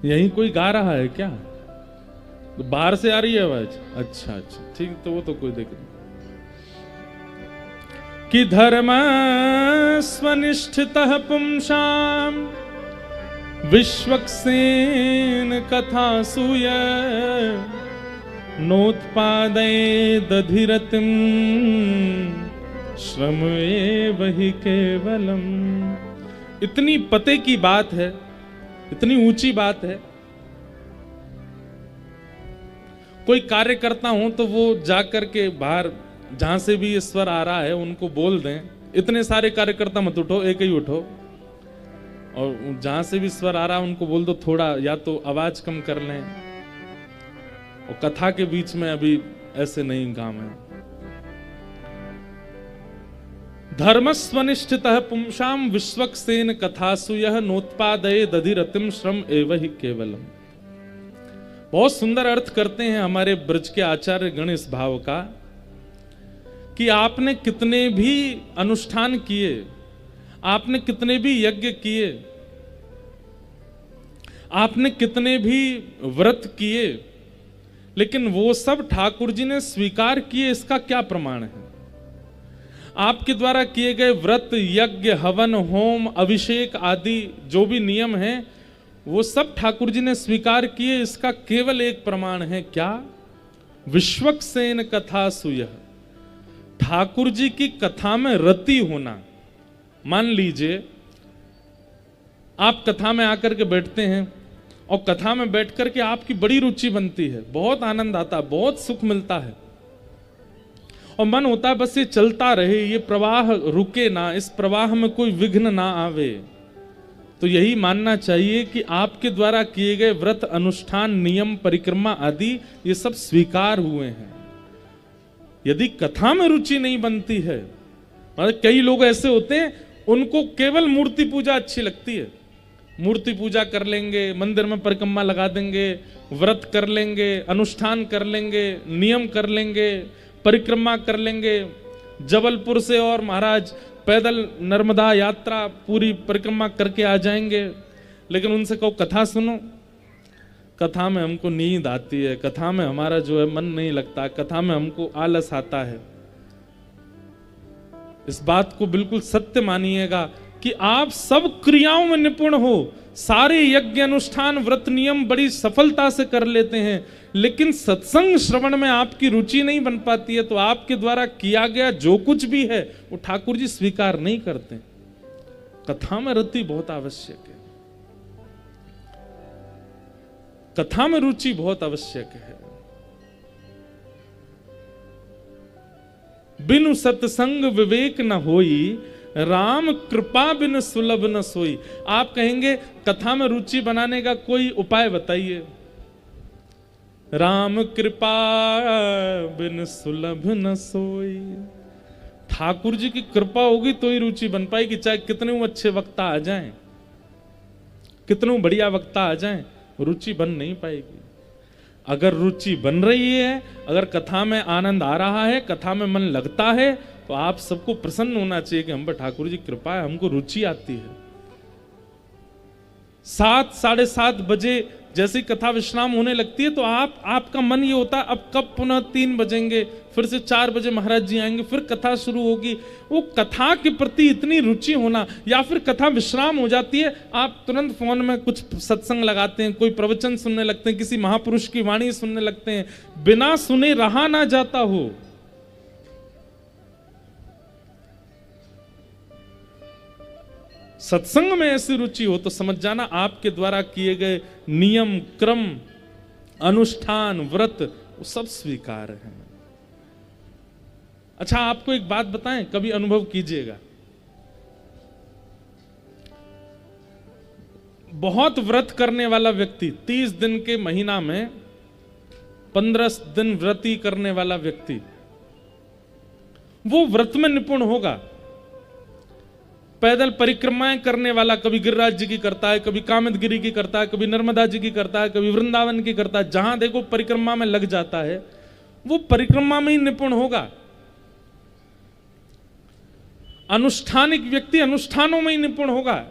यही कोई गा रहा है क्या? तो बाहर से आ रही है आवाज? अच्छा अच्छा, ठीक, तो वो तो कोई दिक्कत नहीं। कि धर्म स्वनिष्ठितः पुंसाम विश्वक्सेन कथा सूय नोत्पादे दधिरतिम श्रम एव हि केवलम। इतनी पते की बात है, इतनी ऊंची बात है, कोई कार्य करता हूं तो वो जाकर के बाहर जहां से भी ये स्वर आ रहा है उनको बोल दें। इतने सारे कार्यकर्ता मत उठो, एक ही उठो, और जहां से भी स्वर आ रहा है उनको बोल दो थोड़ा या तो आवाज कम कर लें। और कथा के बीच में अभी ऐसे नहीं काम है। धर्मस्वनिष्ठितः पुंसाम विश्वक्सेन कथासु यह नोत्पादये दधिरतिम श्रम एव हि केवलम। बहुत सुंदर अर्थ करते हैं हमारे ब्रज के आचार्य गण इस भाव का कि आपने कितने भी अनुष्ठान किए, आपने कितने भी यज्ञ किए, आपने कितने भी व्रत किए, लेकिन वो सब ठाकुर जी ने स्वीकार किए, इसका क्या प्रमाण है? आपके द्वारा किए गए व्रत, यज्ञ, हवन, होम, अभिषेक आदि जो भी नियम हैं वो सब ठाकुर जी ने स्वीकार किए, इसका केवल एक प्रमाण है, क्या? विश्वक्सेन कथा सुयः। ठाकुर जी की कथा में रति होना। मान लीजिए आप कथा में आकर के बैठते हैं और कथा में बैठ करके आपकी बड़ी रुचि बनती है, बहुत आनंद आता है, बहुत सुख मिलता है और मन होता है बस ये चलता रहे, ये प्रवाह रुके ना, इस प्रवाह में कोई विघ्न ना आवे। तो यही मानना चाहिए कि आपके द्वारा किए गए व्रत, अनुष्ठान, नियम, परिक्रमा आदि ये सब स्वीकार हुए हैं। यदि कथा में रुचि नहीं बनती है, मतलब कई लोग ऐसे होते हैं उनको केवल मूर्ति पूजा अच्छी लगती है, मूर्ति पूजा कर लेंगे, मंदिर में परिक्रमा लगा देंगे, व्रत कर लेंगे, अनुष्ठान कर लेंगे, नियम कर लेंगे, परिक्रमा कर लेंगे, जबलपुर से और महाराज पैदल नर्मदा यात्रा पूरी परिक्रमा करके आ जाएंगे। लेकिन उनसे कहो कथा सुनो, कथा में हमको नींद आती है, कथा में हमारा जो है मन नहीं लगता, कथा में हमको आलस आता है। इस बात को बिल्कुल सत्य मानिएगा कि आप सब क्रियाओं में निपुण हो, सारे यज्ञ, अनुष्ठान, व्रत, नियम बड़ी सफलता से कर लेते हैं, लेकिन सत्संग श्रवण में आपकी रुचि नहीं बन पाती है, तो आपके द्वारा किया गया जो कुछ भी है वो ठाकुर जी स्वीकार नहीं करते। कथा में रति बहुत आवश्यक है, कथा में रुचि बहुत आवश्यक है। बिनु सत्संग विवेक न होई, राम कृपा बिन सुलभ न सोई। आप कहेंगे कथा में रुचि बनाने का कोई उपाय बताइए। राम कृपा बिन सुलभ न सोई। ठाकुर जी की कृपा होगी तो ही रुचि बन पाएगी, चाहे कितने अच्छे वक्ता आ जाएं, कितने बढ़िया वक्ता आ जाएं, रुचि बन नहीं पाएगी। अगर रुचि बन रही है, अगर कथा में आनंद आ रहा है, कथा में मन लगता है, तो आप सबको प्रसन्न होना चाहिए कि हम पर ठाकुर जी कृपा है, हमको रुचि आती है। 7, 7:30 बजे जैसी कथा विश्राम होने लगती है तो आपका मन ये होता है अब कब पुनः 3 बजेंगे, फिर से 4 बजे महाराज जी आएंगे, फिर कथा शुरू होगी। वो कथा के प्रति इतनी रुचि होना, या फिर कथा विश्राम हो जाती है, आप तुरंत फोन में कुछ सत्संग लगाते हैं, कोई प्रवचन सुनने लगते हैं, किसी महापुरुष की वाणी सुनने लगते हैं, बिना सुने रहा ना जाता हो। सत्संग में ऐसी रुचि हो तो समझ जाना आपके द्वारा किए गए नियम, क्रम, अनुष्ठान, व्रत वो सब स्वीकार है। अच्छा, आपको एक बात बताएं, कभी अनुभव कीजिएगा। बहुत व्रत करने वाला व्यक्ति, 30 दिन के महीना में 15 दिन व्रती करने वाला व्यक्ति, वो व्रत में निपुण होगा। पैदल परिक्रमाएं करने वाला, कभी गिरिराज जी की करता है, कभी कामदगिरी की करता है, कभी नर्मदा जी की करता है, कभी वृंदावन की करता है, जहां देखो परिक्रमा में लग जाता है, वो परिक्रमा में ही निपुण होगा। अनुष्ठानिक व्यक्ति अनुष्ठानों में ही निपुण होगा,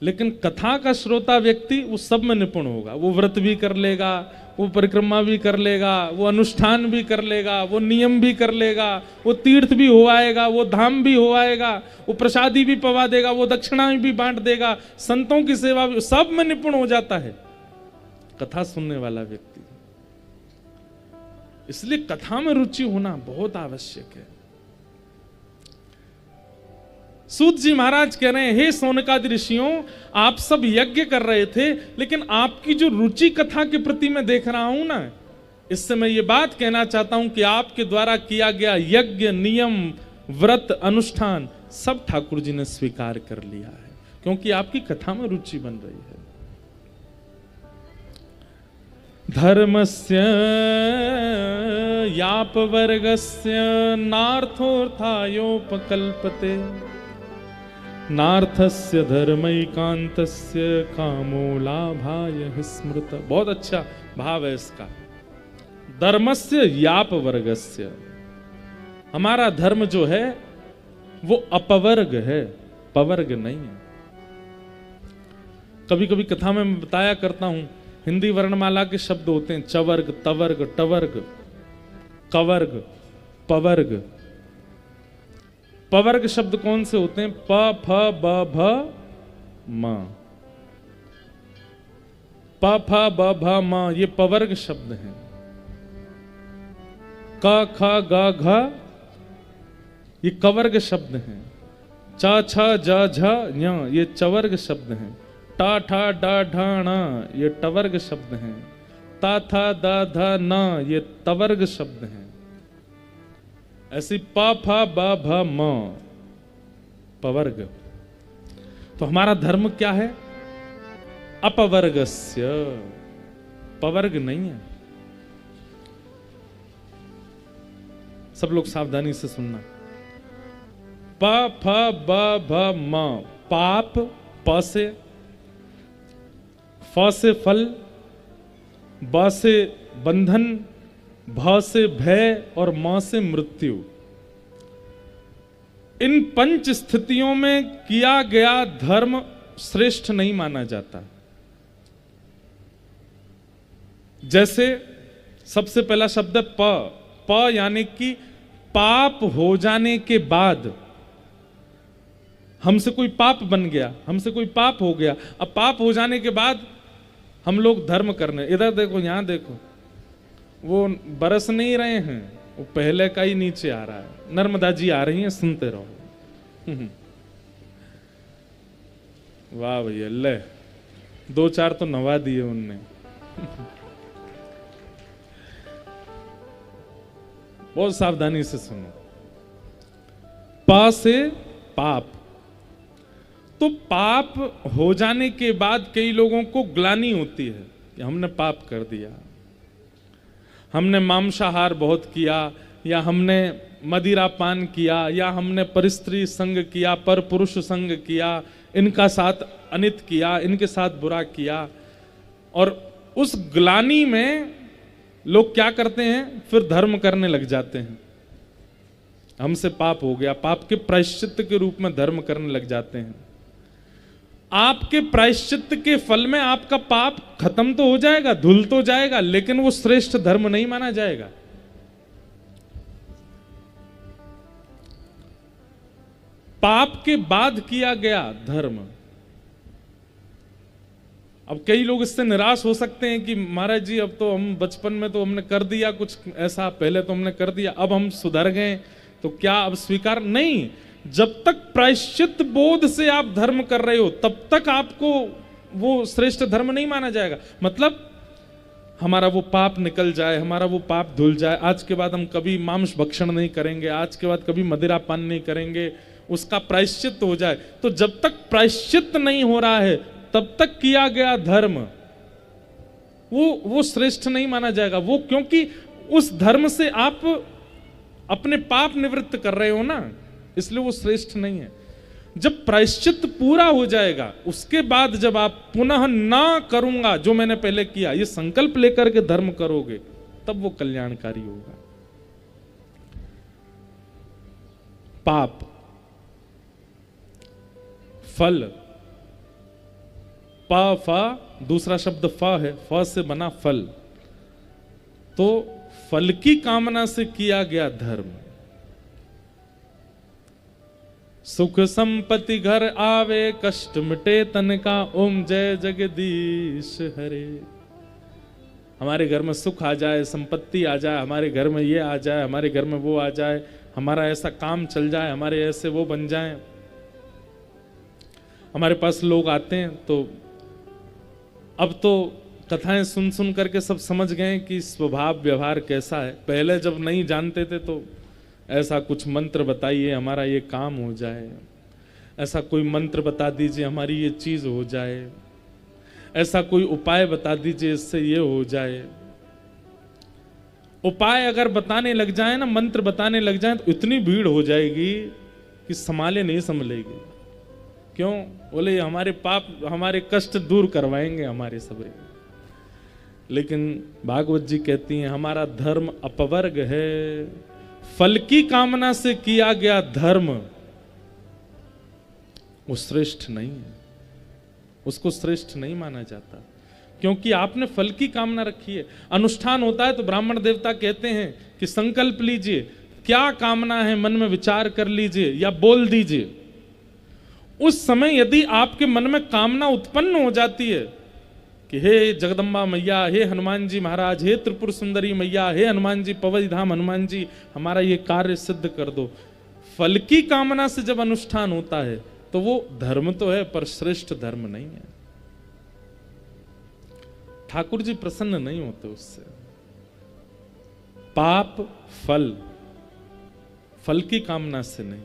लेकिन कथा का श्रोता व्यक्ति वो सब में निपुण होगा। वो व्रत भी कर लेगा, वो परिक्रमा भी कर लेगा, वो अनुष्ठान भी कर लेगा, वो नियम भी कर लेगा, वो तीर्थ भी हो आएगा, वो धाम भी हो आएगा, वो प्रसादी भी पवा देगा, वो दक्षिणा भी बांट देगा, संतों की सेवा भी, सब में निपुण हो जाता है कथा सुनने वाला व्यक्ति। इसलिए कथा में रुचि होना बहुत आवश्यक है। सूत जी महाराज कह रहे हैं, हे सोनकादि ऋषियों, आप सब यज्ञ कर रहे थे, लेकिन आपकी जो रुचि कथा के प्रति मैं देख रहा हूं ना, इससे मैं ये बात कहना चाहता हूं कि आपके द्वारा किया गया यज्ञ, नियम, व्रत, अनुष्ठान सब ठाकुर जी ने स्वीकार कर लिया है, क्योंकि आपकी कथा में रुचि बन रही है। धर्मस्य यापवर्गस्य नार्थोऽर्थायोपकल्पते, नार्थस्य धर्मैकान्तस्य कामो लाभाय स्मृत। बहुत अच्छा भाव है इसका। धर्मस्य याप वर्गस्य, हमारा धर्म जो है वो अपवर्ग है, पवर्ग नहीं है। कभी कभी कथा में मैं बताया करता हूं, हिंदी वर्णमाला के शब्द होते हैं चवर्ग, तवर्ग, टवर्ग, कवर्ग, पवर्ग। पवर्ग शब्द कौन से होते हैं? प, फ, ब, भ, म। प, फ, ब, भ, म, ये पवर्ग शब्द हैं। क, ख, ग, घ, ये कवर्ग शब्द हैं। च छ ज झ ञ ये चवर्ग शब्द हैं। टा ठा डा ढा ण ये टवर्ग शब्द हैं। ता था दा धा न ये तवर्ग शब्द हैं। ऐसी प फ ब भ म पवर्ग। तो हमारा धर्म क्या है? अपवर्गस्य, पवर्ग नहीं है। सब लोग सावधानी से सुनना। प फ ब भ म पाप, प से, फ से फल, ब से बंधन, भ से भय और म से मृत्यु। इन पंच स्थितियों में किया गया धर्म श्रेष्ठ नहीं माना जाता। जैसे सबसे पहला शब्द है प। प यानी कि पाप हो जाने के बाद, हमसे कोई पाप बन गया, हमसे कोई पाप हो गया, अब पाप हो जाने के बाद हम लोग धर्म करने, इधर देखो यहां देखो, वो बरस नहीं रहे हैं, वो पहले का ही नीचे आ रहा है। नर्मदा जी आ रही हैं, सुनते रहो। वाह भैया, ले 2-4 तो नवा दिए उनने। बहुत सावधानी से सुनो। पा से पाप। तो पाप हो जाने के बाद कई लोगों को ग्लानि होती है कि हमने पाप कर दिया, हमने मांसाहार बहुत किया, या हमने मदिरा पान किया, या हमने परस्त्री संग किया, पर पुरुष संग किया, इनका साथ अनित किया, इनके साथ बुरा किया। और उस ग्लानि में लोग क्या करते हैं? फिर धर्म करने लग जाते हैं। हमसे पाप हो गया, पाप के प्रायश्चित के रूप में धर्म करने लग जाते हैं। आपके प्रायश्चित के फल में आपका पाप खत्म तो हो जाएगा, धुल तो जाएगा, लेकिन वो श्रेष्ठ धर्म नहीं माना जाएगा। पाप के बाद किया गया धर्म। अब कई लोग इससे निराश हो सकते हैं कि महाराज जी अब तो हम बचपन में तो हमने कर दिया कुछ ऐसा, पहले तो हमने कर दिया, अब हम सुधर गए तो क्या अब स्वीकार? नहीं, जब तक प्रायश्चित बोध से आप धर्म कर रहे हो तब तक आपको वो श्रेष्ठ धर्म नहीं माना जाएगा। मतलब हमारा वो पाप निकल जाए, हमारा वो पाप धुल जाए, आज के बाद हम कभी मांस भक्षण नहीं करेंगे, आज के बाद कभी मदिरा पान नहीं करेंगे, उसका प्रायश्चित हो जाए। तो जब तक प्रायश्चित नहीं हो रहा है तब तक किया गया धर्म वो श्रेष्ठ नहीं माना जाएगा। वो क्योंकि उस धर्म से आप अपने पाप निवृत्त कर रहे हो ना, इसलिए वो श्रेष्ठ नहीं है। जब प्रायश्चित पूरा हो जाएगा उसके बाद जब आप पुनः ना करूंगा जो मैंने पहले किया, ये संकल्प लेकर के धर्म करोगे, तब वो कल्याणकारी होगा। पाप, फल, पा फा, दूसरा शब्द फा है, फ से बना फल। तो फल की कामना से किया गया धर्म। सुख संपत्ति घर आवे, कष्ट मिटे तन का, ओम जय जगदीश हरे। हमारे घर में सुख आ जाए, संपत्ति आ जाए, हमारे घर में ये आ जाए, हमारे घर में वो आ जाए, हमारा ऐसा काम चल जाए, हमारे ऐसे वो बन जाए। हमारे पास लोग आते हैं तो अब तो कथाएं सुन सुन करके सब समझ गए कि स्वभाव व्यवहार कैसा है। पहले जब नहीं जानते थे तो ऐसा कुछ मंत्र बताइए हमारा ये काम हो जाए, ऐसा कोई मंत्र बता दीजिए हमारी ये चीज हो जाए, ऐसा कोई उपाय बता दीजिए इससे ये हो जाए। उपाय अगर बताने लग जाए ना, मंत्र बताने लग जाए तो इतनी भीड़ हो जाएगी कि संभाले नहीं संभलेगी। क्यों? बोले हमारे पाप, हमारे कष्ट दूर करवाएंगे हमारे सबरे। लेकिन भागवत जी कहती हैं हमारा धर्म अपवर्ग है। फल की कामना से किया गया धर्म वो श्रेष्ठ नहीं है, उसको श्रेष्ठ नहीं माना जाता, क्योंकि आपने फल की कामना रखी है। अनुष्ठान होता है तो ब्राह्मण देवता कहते हैं कि संकल्प लीजिए, क्या कामना है मन में विचार कर लीजिए या बोल दीजिए। उस समय यदि आपके मन में कामना उत्पन्न हो जाती है कि हे जगदम्बा मैया, हे हनुमान जी महाराज, हे त्रिपुर सुंदरी मैया, हे हनुमान जी पवई धाम हनुमान जी, हमारा ये कार्य सिद्ध कर दो, फल की कामना से जब अनुष्ठान होता है तो वो धर्म तो है पर श्रेष्ठ धर्म नहीं है। ठाकुर जी प्रसन्न नहीं होते उससे। पाप फल, फल की कामना से नहीं।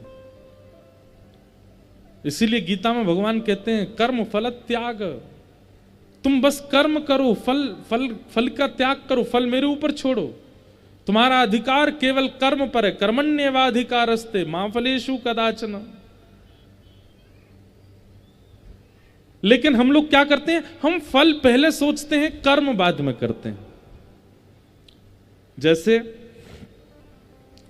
इसीलिए गीता में भगवान कहते हैं कर्म फल त्याग। तुम बस कर्म करो, फल का त्याग करो, फल मेरे ऊपर छोड़ो। तुम्हारा अधिकार केवल कर्म पर है। कर्मण्येवाधिकारस्ते मां फलेषु कदाचन। लेकिन हम लोग क्या करते हैं, हम फल पहले सोचते हैं, कर्म बाद में करते हैं। जैसे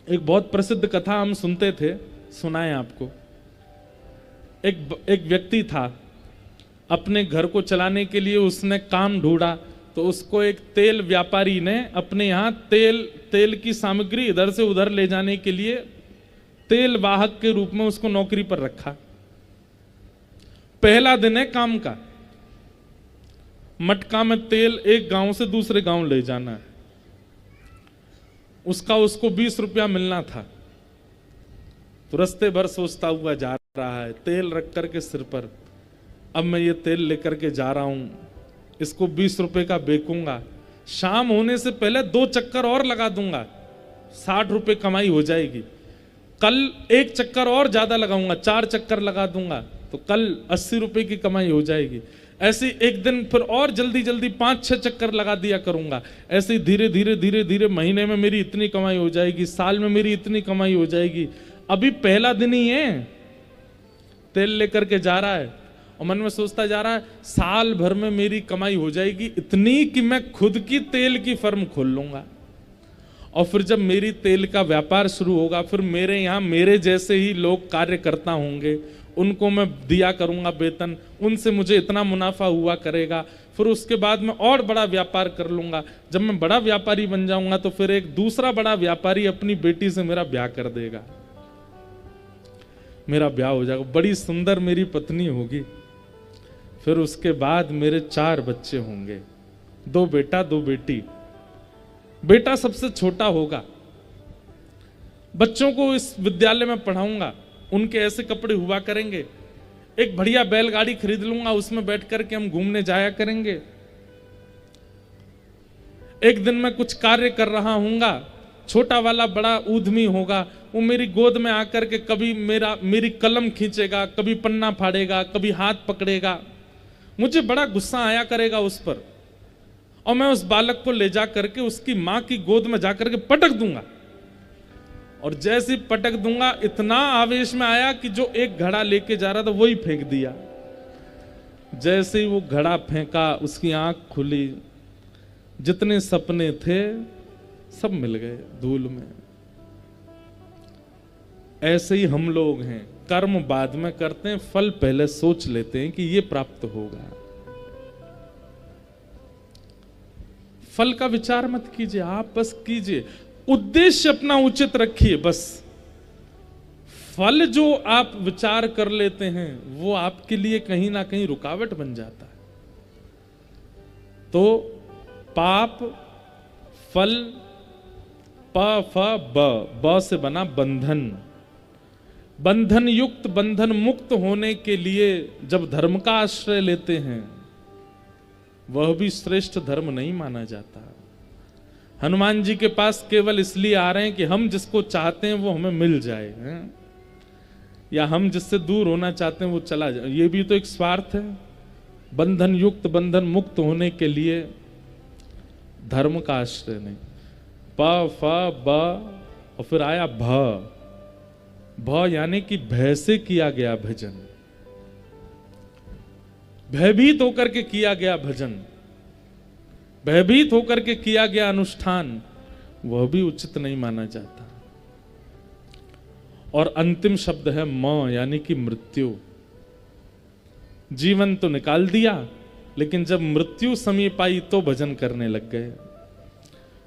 एक बहुत प्रसिद्ध कथा हम सुनते थे, सुनाएं आपको। एक व्यक्ति था, अपने घर को चलाने के लिए उसने काम ढूंढा, तो उसको एक तेल व्यापारी ने अपने यहाँ तेल की सामग्री इधर से उधर ले जाने के लिए तेल वाहक के रूप में उसको नौकरी पर रखा। पहला दिन है काम का, मटका में तेल एक गांव से दूसरे गांव ले जाना है। उसको 20 रुपया मिलना था। तो रास्ते भर सोचता हुआ जा रहा है, तेल रख करके सिर पर, अब मैं ये तेल लेकर के जा रहा हूं, इसको 20 रुपए का बेचूंगा, शाम होने से पहले 2 चक्कर और लगा दूंगा, 60 रुपए कमाई हो जाएगी। कल 1 चक्कर और ज्यादा लगाऊंगा, 4 चक्कर लगा दूंगा, तो कल 80 रुपए की कमाई हो जाएगी। ऐसे एक दिन फिर और जल्दी जल्दी 5-6 चक्कर लगा दिया करूंगा। ऐसे धीरे धीरे महीने में मेरी इतनी कमाई हो जाएगी, साल में मेरी इतनी कमाई हो जाएगी। अभी पहला दिन ही है, तेल लेकर के जा रहा है और मन में सोचता जा रहा है, साल भर में मेरी कमाई हो जाएगी इतनी कि मैं खुद की तेल की फर्म खोल लूंगा। और फिर जब मेरी तेल का व्यापार शुरू होगा, फिर मेरे यहाँ मेरे जैसे ही लोग कार्य करता होंगे, उनको मैं दिया करूंगा वेतन, उनसे मुझे इतना मुनाफा हुआ करेगा। फिर उसके बाद मैं और बड़ा व्यापार कर लूंगा। जब मैं बड़ा व्यापारी बन जाऊंगा तो फिर एक दूसरा बड़ा व्यापारी अपनी बेटी से मेरा ब्याह कर देगा, मेरा ब्याह हो जाएगा, बड़ी सुंदर मेरी पत्नी होगी। फिर उसके बाद मेरे 4 बच्चे होंगे, 2 बेटा 2 बेटी। बेटा सबसे छोटा होगा, बच्चों को इस विद्यालय में पढ़ाऊंगा, उनके ऐसे कपड़े हुआ करेंगे, एक बढ़िया बैलगाड़ी खरीद लूंगा, उसमें बैठ करके हम घूमने जाया करेंगे। एक दिन मैं कुछ कार्य कर रहा हूंगा, छोटा वाला बड़ा ऊधमी होगा, वो मेरी गोद में आकर के कभी मेरी कलम खींचेगा, कभी पन्ना फाड़ेगा, कभी हाथ पकड़ेगा। मुझे बड़ा गुस्सा आया करेगा उस पर, और मैं उस बालक को ले जा करके उसकी मां की गोद में जाकर के पटक दूंगा। और जैसे पटक दूंगा, इतना आवेश में आया कि जो एक घड़ा लेके जा रहा था वही फेंक दिया। जैसे ही वो घड़ा फेंका, उसकी आंख खुली, जितने सपने थे सब मिल गए धूल में। ऐसे ही हम लोग हैं, कर्म बाद में करते हैं, फल पहले सोच लेते हैं कि ये प्राप्त होगा। फल का विचार मत कीजिए, आप बस कीजिए, उद्देश्य अपना उचित रखिए बस। फल जो आप विचार कर लेते हैं वो आपके लिए कहीं ना कहीं रुकावट बन जाता है। तो पाप फल, प फ ब से बना बंधन। बंधन युक्त, बंधन मुक्त होने के लिए जब धर्म का आश्रय लेते हैं, वह भी श्रेष्ठ धर्म नहीं माना जाता। हनुमान जी के पास केवल इसलिए आ रहे हैं कि हम जिसको चाहते हैं वो हमें मिल जाए, या हम जिससे दूर होना चाहते हैं वो चला जाए, ये भी तो एक स्वार्थ है। बंधन युक्त, बंधन मुक्त होने के लिए धर्म का आश्रय नहीं। प फ ब और फिर आया भ यानी कि भय से किया गया भजन, भयभीत होकर के किया गया भजन, भयभीत होकर के किया गया अनुष्ठान, वह भी उचित नहीं माना जाता। और अंतिम शब्द है म यानी कि मृत्यु। जीवन तो निकाल दिया, लेकिन जब मृत्यु समीप आई तो भजन करने लग गए।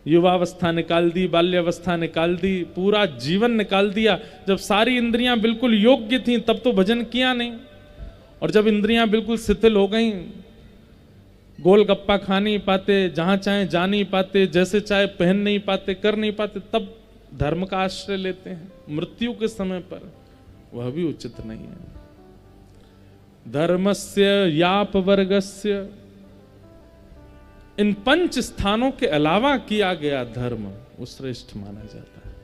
युवावस्था निकाल दी, बाल्यावस्था निकाल दी, पूरा जीवन निकाल दिया। जब सारी इंद्रियां बिल्कुल योग्य थीं तब तो भजन किया नहीं, और जब इंद्रियां बिल्कुल शिथिल हो गईं, गोलगप्पा खा नहीं पाते, जहां चाहे जा नहीं पाते, जैसे चाहे पहन नहीं पाते, कर नहीं पाते, तब धर्म का आश्रय लेते हैं मृत्यु के समय पर, वह भी उचित नहीं है। धर्मस्य यापवर्गस्य, इन 5 स्थानों के अलावा किया गया धर्म वो श्रेष्ठ माना जाता है।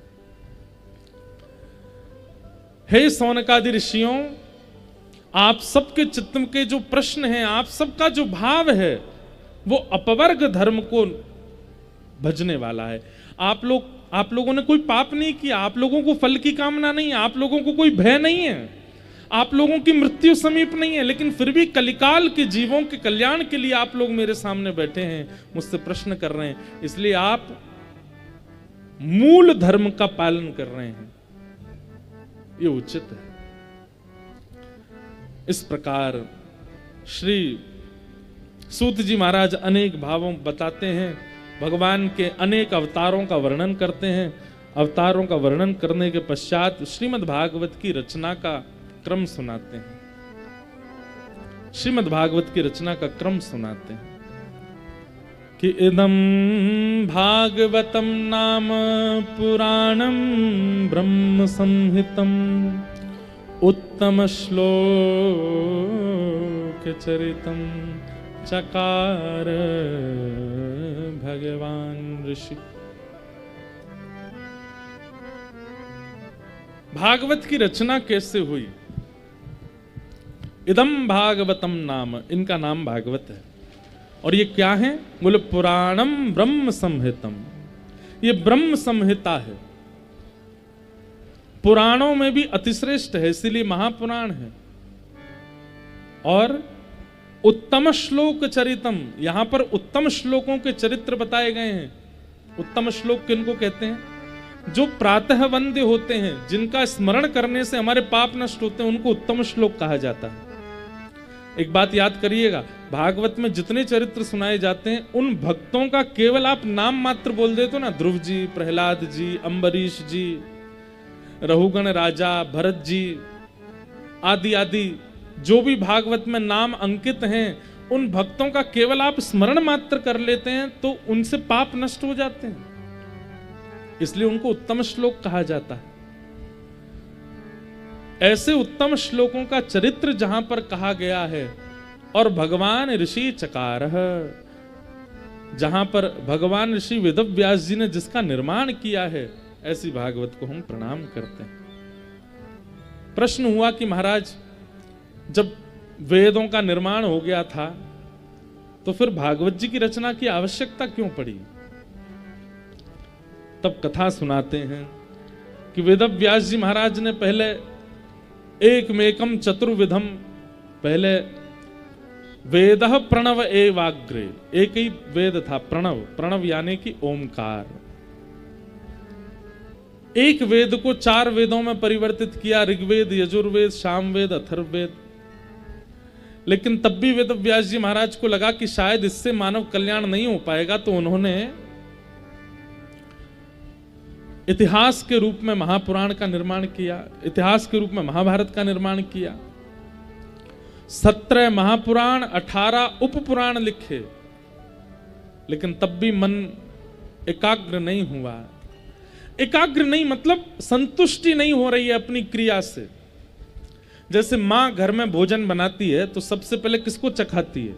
हे सौनकादि ऋषियों, आप सबके चित्त के जो प्रश्न हैं, आप सबका जो भाव है, वो अपवर्ग धर्म को भजने वाला है। आप लोगों ने कोई पाप नहीं किया, आप लोगों को फल की कामना नहीं है, आप लोगों को कोई भय नहीं है, आप लोगों की मृत्यु समीप नहीं है, लेकिन फिर भी कलिकाल के जीवों के कल्याण के लिए आप लोग मेरे सामने बैठे हैं, मुझसे प्रश्न कर रहे हैं, इसलिए आप मूल धर्म का पालन कर रहे हैं, ये उचित है। इस प्रकार श्री सूत जी महाराज अनेक भावों बताते हैं, भगवान के अनेक अवतारों का वर्णन करते हैं। अवतारों का वर्णन करने के पश्चात श्रीमद् भागवत की रचना का क्रम सुनाते हैं। श्रीमद् भागवत की रचना का क्रम सुनाते हैं कि इदं भागवतम नाम पुराणम ब्रह्म संहितम उत्तम श्लोक चरितम चकार भगवान ऋषि। भागवत की रचना कैसे हुई? इदम भागवतम नाम, इनका नाम भागवत है। और ये क्या है? बोले पुराणम ब्रह्म संहितम, ये ब्रह्म संहिता है, पुराणों में भी अतिश्रेष्ठ है, इसीलिए महापुराण है। और उत्तम श्लोक चरितम, यहां पर उत्तम श्लोकों के चरित्र बताए गए हैं। उत्तम श्लोक किनको कहते हैं? जो प्रातः वंद्य होते हैं, जिनका स्मरण करने से हमारे पाप नष्ट होते हैं, उनको उत्तम श्लोक कहा जाता है। एक बात याद करिएगा, भागवत में जितने चरित्र सुनाए जाते हैं, उन भक्तों का केवल आप नाम मात्र बोल देते हो ना, ध्रुव जी, प्रहलाद जी, अम्बरीश जी, रहुगण राजा, भरत जी आदि आदि, जो भी भागवत में नाम अंकित हैं, उन भक्तों का केवल आप स्मरण मात्र कर लेते हैं तो उनसे पाप नष्ट हो जाते हैं, इसलिए उनको उत्तम श्लोक कहा जाता है। ऐसे उत्तम श्लोकों का चरित्र जहां पर कहा गया है, और भगवान ऋषि चकार, जहां पर भगवान ऋषि वेदव्यास जी ने जिसका निर्माण किया है, ऐसी भागवत को हम प्रणाम करते हैं। प्रश्न हुआ कि महाराज, जब वेदों का निर्माण हो गया था तो फिर भागवत जी की रचना की आवश्यकता क्यों पड़ी? तब कथा सुनाते हैं कि वेदव्यास जी महाराज ने पहले एकमेकम चतुर्विधम, पहले वेदः प्रणव एवाग्रे, एक ही वेद था प्रणव, प्रणव यानी कि ओमकार। एक वेद को 4 वेदों में परिवर्तित किया, ऋग्वेद, यजुर्वेद, सामवेद, अथर्ववेद। लेकिन तब भी वेदव्यास जी महाराज को लगा कि शायद इससे मानव कल्याण नहीं हो पाएगा, तो उन्होंने इतिहास के रूप में महापुराण का निर्माण किया, इतिहास के रूप में महाभारत का निर्माण किया। 17 महापुराण, 18 उपपुराण लिखे, लेकिन तब भी मन एकाग्र नहीं हुआ। एकाग्र नहीं मतलब संतुष्टि नहीं हो रही है अपनी क्रिया से। जैसे मां घर में भोजन बनाती है तो सबसे पहले किसको चखाती है?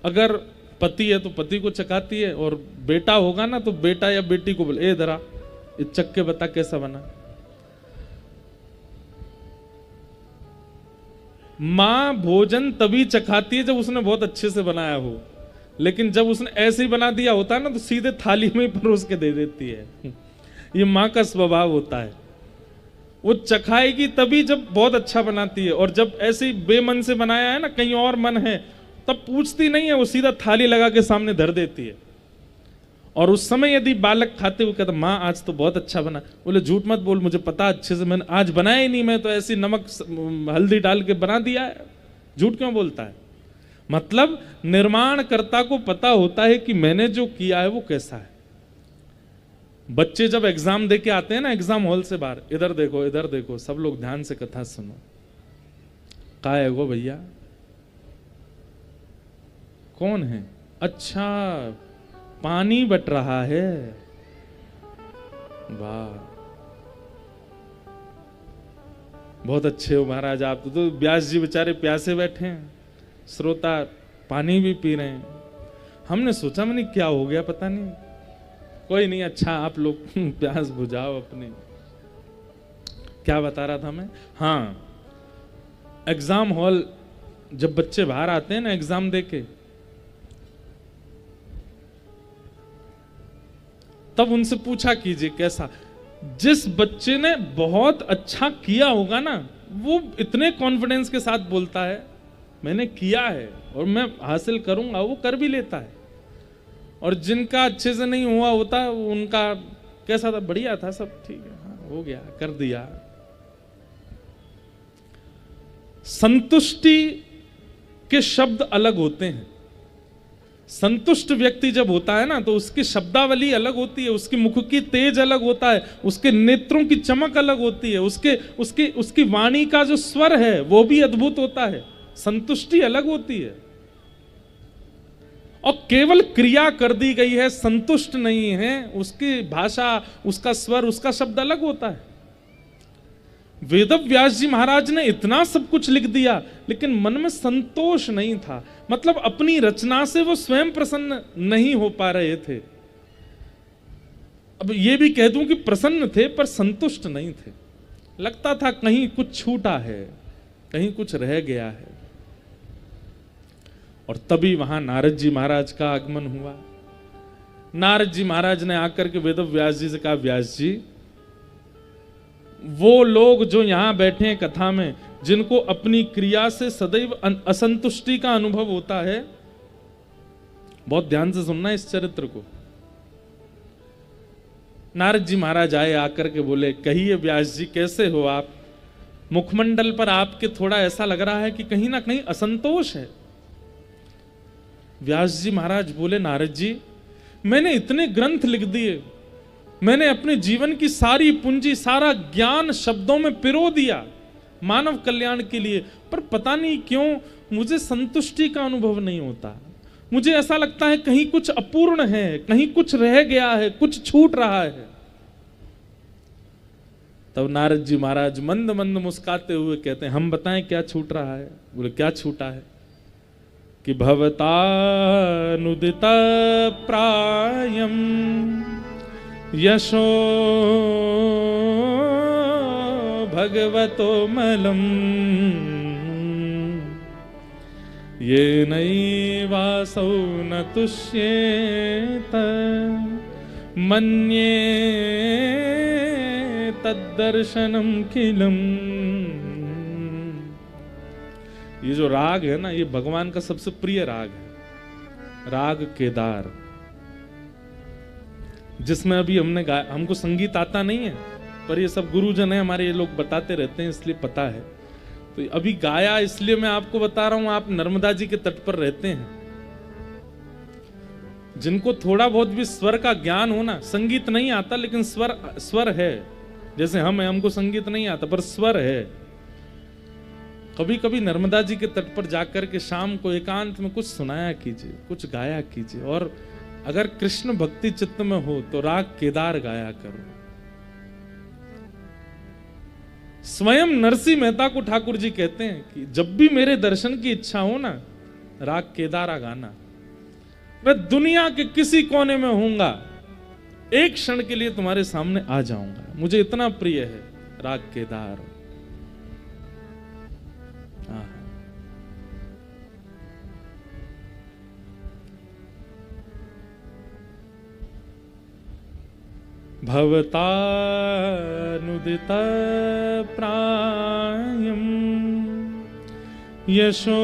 अगर पति है तो पति को चखाती है, और बेटा होगा ना तो बेटा या बेटी को बोले, ए धरा ये चख के बता कैसा बना। मां भोजन तभी चखाती है जब उसने बहुत अच्छे से बनाया हो, लेकिन जब उसने ऐसे ही बना दिया होता है ना तो सीधे थाली में परोस के दे देती है। ये मां का स्वभाव होता है, वो चखाएगी तभी जब बहुत अच्छा बनाती है, और जब ऐसे ही बेमन से बनाया है ना, कहीं और मन है, तब पूछती नहीं है, वो सीधा थाली लगा के सामने धर देती है। और उस समय यदि बालक खाते हुए कहता, माँ आज तो बहुत अच्छा बना, बोले झूठ मत बोल, मुझे पता अच्छे से, मैंने आज बनाया ही नहीं, मैं तो ऐसी नमक हल्दी डाल के बना दिया है। झूठ क्यों बोलता है? मतलब निर्माणकर्ता को पता होता है कि मैंने जो किया है वो कैसा है। बच्चे जब एग्जाम दे के आते हैं ना, एग्जाम हॉल से बाहर, इधर देखो इधर देखो, सब लोग ध्यान से कथा सुनो। कहा है वो भैया? कौन है? अच्छा पानी बट रहा है। वाह, बहुत अच्छे हो महाराज आप तो व्यास जी बेचारे प्यासे बैठे हैं, श्रोता पानी भी पी रहे हैं। हमने सोचा मैंने क्या हो गया पता नहीं, कोई नहीं, अच्छा आप लोग प्यास बुझाओ अपने। क्या बता रहा था मैं, हाँ, एग्जाम हॉल जब बच्चे बाहर आते हैं ना एग्जाम देके, तब उनसे पूछा कीजिए कैसा, जिस बच्चे ने बहुत अच्छा किया होगा ना, वो इतने कॉन्फिडेंस के साथ बोलता है मैंने किया है और मैं हासिल करूंगा, वो कर भी लेता है। और जिनका अच्छे से नहीं हुआ होता, उनका कैसा था, बढ़िया था, सब ठीक है, हाँ, हो गया, कर दिया। संतुष्टि के शब्द अलग होते हैं। संतुष्ट व्यक्ति जब होता है ना, तो उसकी शब्दावली अलग होती है, उसकी मुख की तेज अलग होता है, उसके नेत्रों की चमक अलग होती है, उसकी वाणी का जो स्वर है वो भी अद्भुत होता है। संतुष्टि अलग होती है। और केवल क्रिया कर दी गई है, संतुष्ट नहीं है, उसकी भाषा, उसका स्वर, उसका शब्द अलग होता है। वेदव्यास जी महाराज ने इतना सब कुछ लिख दिया, लेकिन मन में संतोष नहीं था। मतलब अपनी रचना से वो स्वयं प्रसन्न नहीं हो पा रहे थे। अब ये भी कह दूं कि प्रसन्न थे पर संतुष्ट नहीं थे। लगता था कहीं कुछ छूटा है, कहीं कुछ रह गया है। और तभी वहां नारद जी महाराज का आगमन हुआ। नारद जी महाराज ने आकर के वेदव्यास जी से कहा, व्यास जी, वो लोग जो यहां बैठे हैं कथा में, जिनको अपनी क्रिया से सदैव असंतुष्टि का अनुभव होता है, बहुत ध्यान से सुनना इस चरित्र को। नारद जी महाराज आए, आकर के बोले, कहिए व्यास जी कैसे हो आप? मुखमंडल पर आपके थोड़ा ऐसा लग रहा है कि कहीं ना कहीं असंतोष है। व्यास जी महाराज बोले, नारद जी, मैंने इतने ग्रंथ लिख दिए, मैंने अपने जीवन की सारी पूंजी, सारा ज्ञान शब्दों में पिरो दिया मानव कल्याण के लिए, पर पता नहीं क्यों मुझे संतुष्टि का अनुभव नहीं होता। मुझे ऐसा लगता है कहीं कुछ अपूर्ण है, कहीं कुछ रह गया है, कुछ छूट रहा है। तब नारद जी महाराज मंद मंद मुस्काते हुए कहते हैं, हम बताएं क्या छूट रहा है? बोले, क्या छूटा है? कि भवतानुदित प्रायम यशो भगवतो मलम ये नैवासौ न तुष्येत मन्ये तद्दर्शनम किलम। ये जो राग है ना, ये भगवान का सबसे प्रिय राग है, राग केदार, जिसमें अभी हमने गाया। हमको संगीत आता नहीं है, पर ये सब गुरुजन है हमारे, ये लोग बताते रहते हैं, इसलिए पता है। तो अभी गाया इसलिए मैं आपको बता रहा हूं। आप नर्मदा जी के तट पर रहते हैं, जिनको थोड़ा बहुत भी स्वर का ज्ञान हो ना, संगीत नहीं आता लेकिन स्वर है। जैसे हमको संगीत नहीं आता पर स्वर है। कभी कभी नर्मदा जी के तट पर जाकर के शाम को एकांत में कुछ सुनाया कीजिए, कुछ गाया कीजिए। और अगर कृष्ण भक्ति चित्त में हो तो राग केदार गाया करो। स्वयं नरसिंह मेहता को ठाकुर जी कहते हैं कि जब भी मेरे दर्शन की इच्छा हो ना, राग केदारा गाना। मैं दुनिया के किसी कोने में होऊंगा, एक क्षण के लिए तुम्हारे सामने आ जाऊंगा। मुझे इतना प्रिय है राग केदार। भवतानुदित प्रायम यशो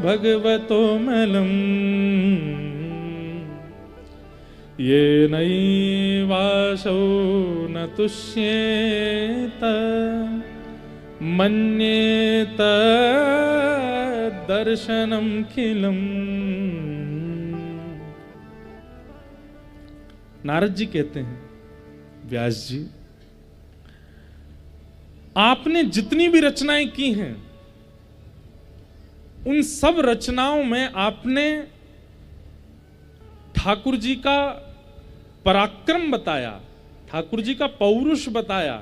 भगवतो मलम ये नैवासौ न तुष्येत मन्येत दर्शनम खिलम। नारद जी कहते हैं, व्यास जी, आपने जितनी भी रचनाएं की हैं, उन सब रचनाओं में आपने ठाकुर जी का पराक्रम बताया, ठाकुर जी का पौरुष बताया,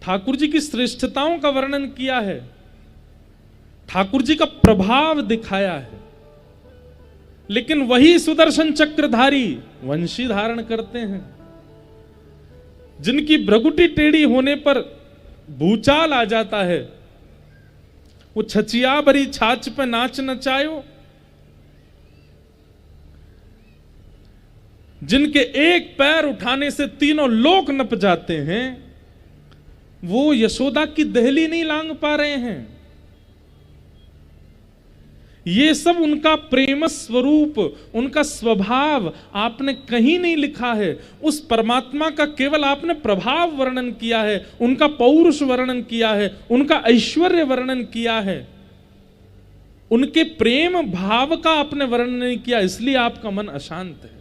ठाकुर जी की श्रेष्ठताओं का वर्णन किया है, ठाकुर जी का प्रभाव दिखाया है। लेकिन वही सुदर्शन चक्रधारी वंशी धारण करते हैं, जिनकी भ्रगुटी टेढ़ी होने पर भूचाल आ जाता है, वो छचिया भरी छाछ पे नाच नचायो, जिनके एक पैर उठाने से तीनों लोक नप जाते हैं, वो यशोदा की दहली नहीं लांग पा रहे हैं। ये सब उनका प्रेम स्वरूप, उनका स्वभाव आपने कहीं नहीं लिखा है। उस परमात्मा का केवल आपने प्रभाव वर्णन किया है, उनका पौरुष वर्णन किया है, उनका ऐश्वर्य वर्णन किया है, उनके प्रेम भाव का आपने वर्णन नहीं किया, इसलिए आपका मन अशांत है।